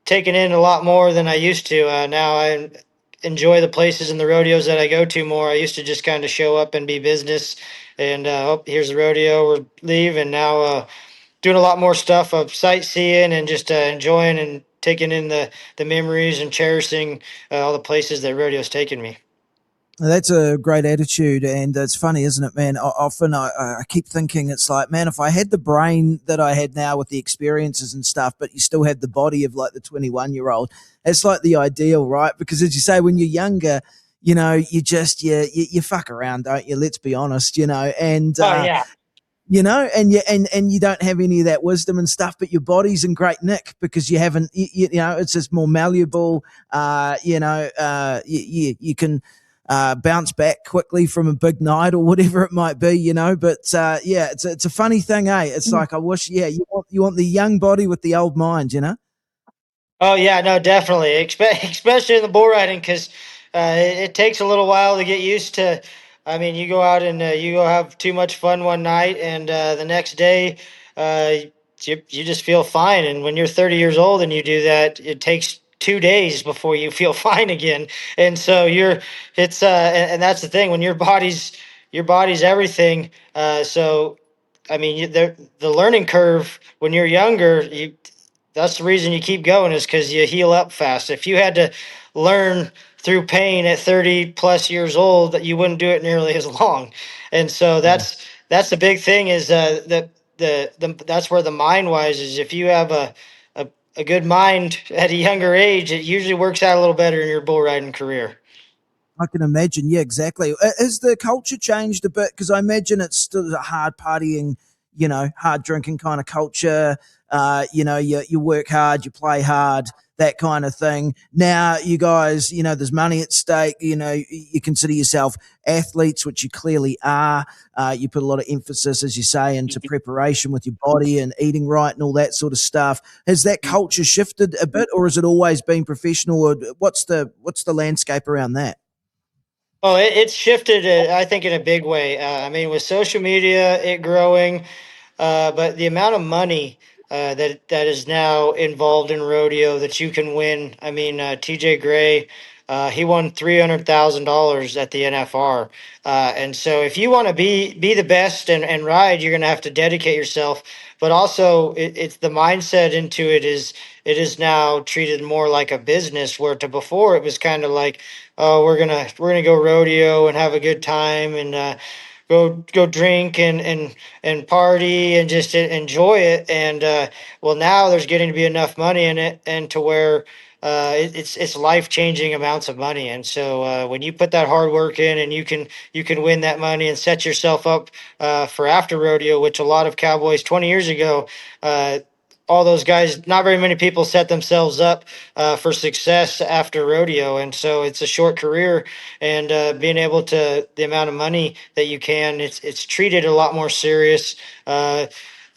taking in a lot more than I used to. Now I enjoy the places and the rodeos that I go to more. I used to just kind of show up and be business, and oh, here's the rodeo, we're leave, and now doing a lot more stuff of sightseeing and just enjoying and taking in the memories and cherishing all the places that rodeo's taken me. That's a great attitude, and it's funny, isn't it, man? Often I keep thinking, it's like, man, if I had the brain that I had now with the experiences and stuff, but you still had the body of like the 21-year-old, it's like the ideal, right? Because as you say, when you're younger, you fuck around, don't you? Let's be honest, and Oh yeah. and you don't have any of that wisdom and stuff, but your body's in great nick because you haven't, it's just more malleable. You can bounce back quickly from a big night or whatever it might be, But it's a funny thing, eh? It's like I wish, you want the young body with the old mind. Oh yeah, no, definitely, especially in the bull riding, because it takes a little while to get used to. I mean, you go out and you go have too much fun one night, and the next day, uh, you just feel fine. And when you're 30 years old and you do that, it takes 2 days before you feel fine again. And so and that's the thing, when your body's everything. So I mean, the learning curve when you're younger, that's the reason you keep going, is because you heal up fast. If you had to learn through pain at 30 plus years old, that you wouldn't do it nearly as long. And so that's the big thing is the that's where the mind wise is. If you have a good mind at a younger age, it usually works out a little better in your bull riding career. I can imagine. Yeah, exactly. Has the culture changed a bit? Because I imagine it's still a hard partying, hard drinking kind of culture. You work hard, you play hard, that kind of thing. Now, you guys, there's money at stake. You consider yourself athletes, which you clearly are. You put a lot of emphasis, as you say, into preparation with your body and eating right and all that sort of stuff. Has that culture shifted a bit, or has it always been professional? Or what's the landscape around that? Oh, it's shifted, I think, in a big way. I mean, with social media, it growing, but the amount of money that is now involved in rodeo that you can win. I mean, TJ Gray, he won $300,000 at the NFR, and so if you want to be the best and ride, you're going to have to dedicate yourself. But also, it's the mindset into it is now treated more like a business, where to before it was kind of like, oh, we're gonna go rodeo and have a good time and go drink and party and just enjoy it. And well, now there's getting to be enough money in it, and to where it's life changing amounts of money. And so when you put that hard work in, and you can win that money and set yourself up for after rodeo, which a lot of cowboys 20 years ago. All those guys, not very many people set themselves up for success after rodeo, and so it's a short career. And being able to the amount of money that you can, it's treated a lot more serious. The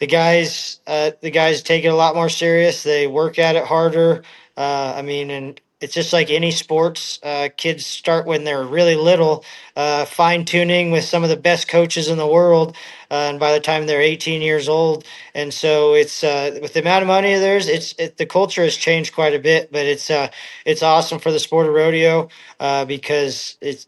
guys take it a lot more serious. They work at it harder. I mean, and it's just like any sports. Kids start when they're really little, fine tuning with some of the best coaches in the world, and by the time they're 18 years old. And so it's with the amount of money there's, the culture has changed quite a bit. But it's awesome for the sport of rodeo because it's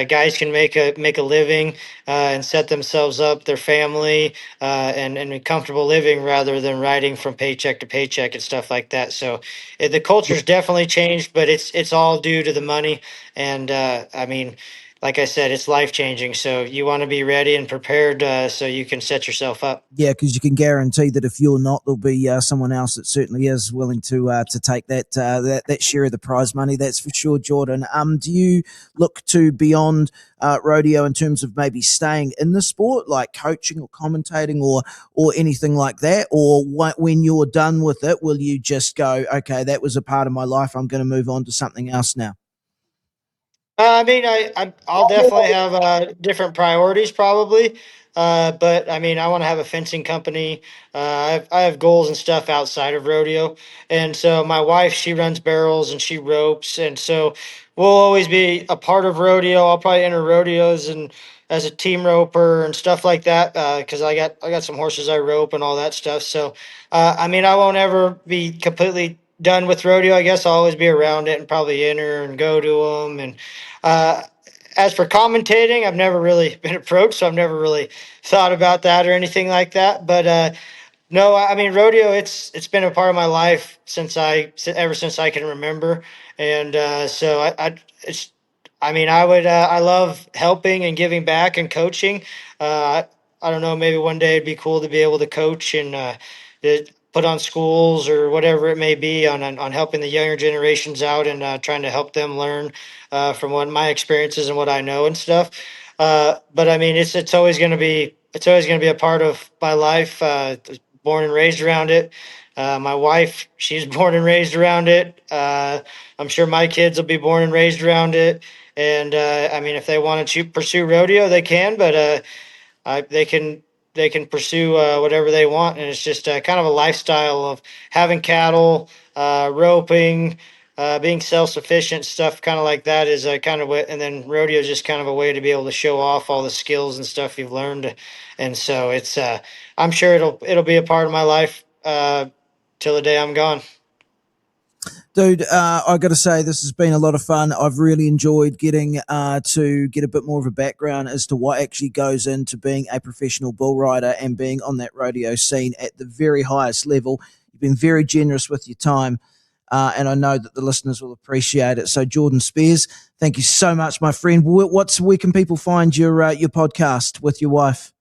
guys can make a living and set themselves up, their family, and a comfortable living rather than riding from paycheck to paycheck and stuff like that. So the culture's definitely changed, but it's all due to the money. And I mean, like I said, it's life changing. So you want to be ready and prepared so you can set yourself up. Yeah, because you can guarantee that if you're not, there'll be someone else that certainly is willing to take that share of the prize money. That's for sure, Jordan. Do you look to beyond rodeo in terms of maybe staying in the sport, like coaching or commentating or anything like that, or when you're done with it, will you just go, okay, that was a part of my life, I'm going to move on to something else now? I mean, I'll definitely have different priorities probably. But I mean, I want to have a fencing company. I have goals and stuff outside of rodeo. And so my wife, she runs barrels and she ropes. And so we'll always be a part of rodeo. I'll probably enter rodeos and as a team roper and stuff like that. Cause I got some horses I rope and all that stuff. So, I mean, I won't ever be completely done with rodeo. I guess I'll always be around it and probably enter and go to them. And uh, as for commentating, I've never really been approached, so I've never really thought about that or anything like that. But no, I mean rodeo. It's been a part of my life ever since I can remember, and so it's. I mean, I love helping and giving back and coaching. I don't know. Maybe one day it'd be cool to be able to coach and put on schools or whatever it may be on helping the younger generations out and trying to help them learn from what my experiences and what I know and stuff. But I mean, it's always going to be a part of my life. Born and raised around it. My wife, she's born and raised around it. I'm sure my kids will be born and raised around it. And I mean, if they want to pursue rodeo, they can. But they can pursue whatever they want, and it's just kind of a lifestyle of having cattle, roping, being self-sufficient, stuff kind of like that is kind of what. And then rodeo is just kind of a way to be able to show off all the skills and stuff you've learned. And so it's I'm sure it'll be a part of my life till the day I'm gone. Dude, I got to say, this has been a lot of fun. I've really enjoyed getting to get a bit more of a background as to what actually goes into being a professional bull rider and being on that rodeo scene at the very highest level. You've been very generous with your time, and I know that the listeners will appreciate it. So, Jordan Spears, thank you so much, my friend. Where can people find your podcast with your wife?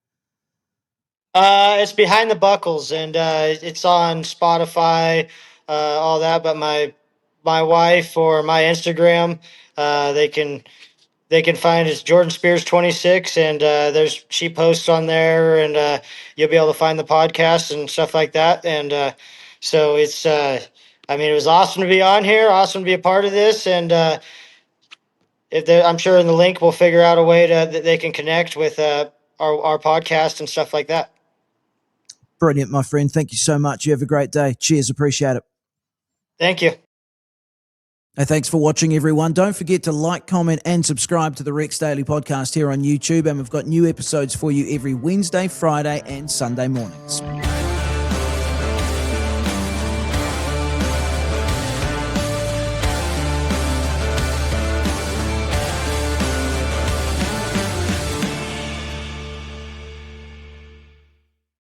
It's Behind the Buckles, and it's on Spotify, all that. But my wife or my Instagram, they can find it's Jordan Spears 26, and she posts on there, and you'll be able to find the podcast and stuff like that. And so it's I mean, it was awesome to be on here, awesome to be a part of this, and I'm sure in the link we'll figure out a way that they can connect with our podcast and stuff like that. Brilliant, my friend. Thank you so much. You have a great day. Cheers. Appreciate it. Thank you. Hey, thanks for watching, everyone. Don't forget to like, comment, and subscribe to the Rex Daily Podcast here on YouTube. And we've got new episodes for you every Wednesday, Friday, and Sunday mornings.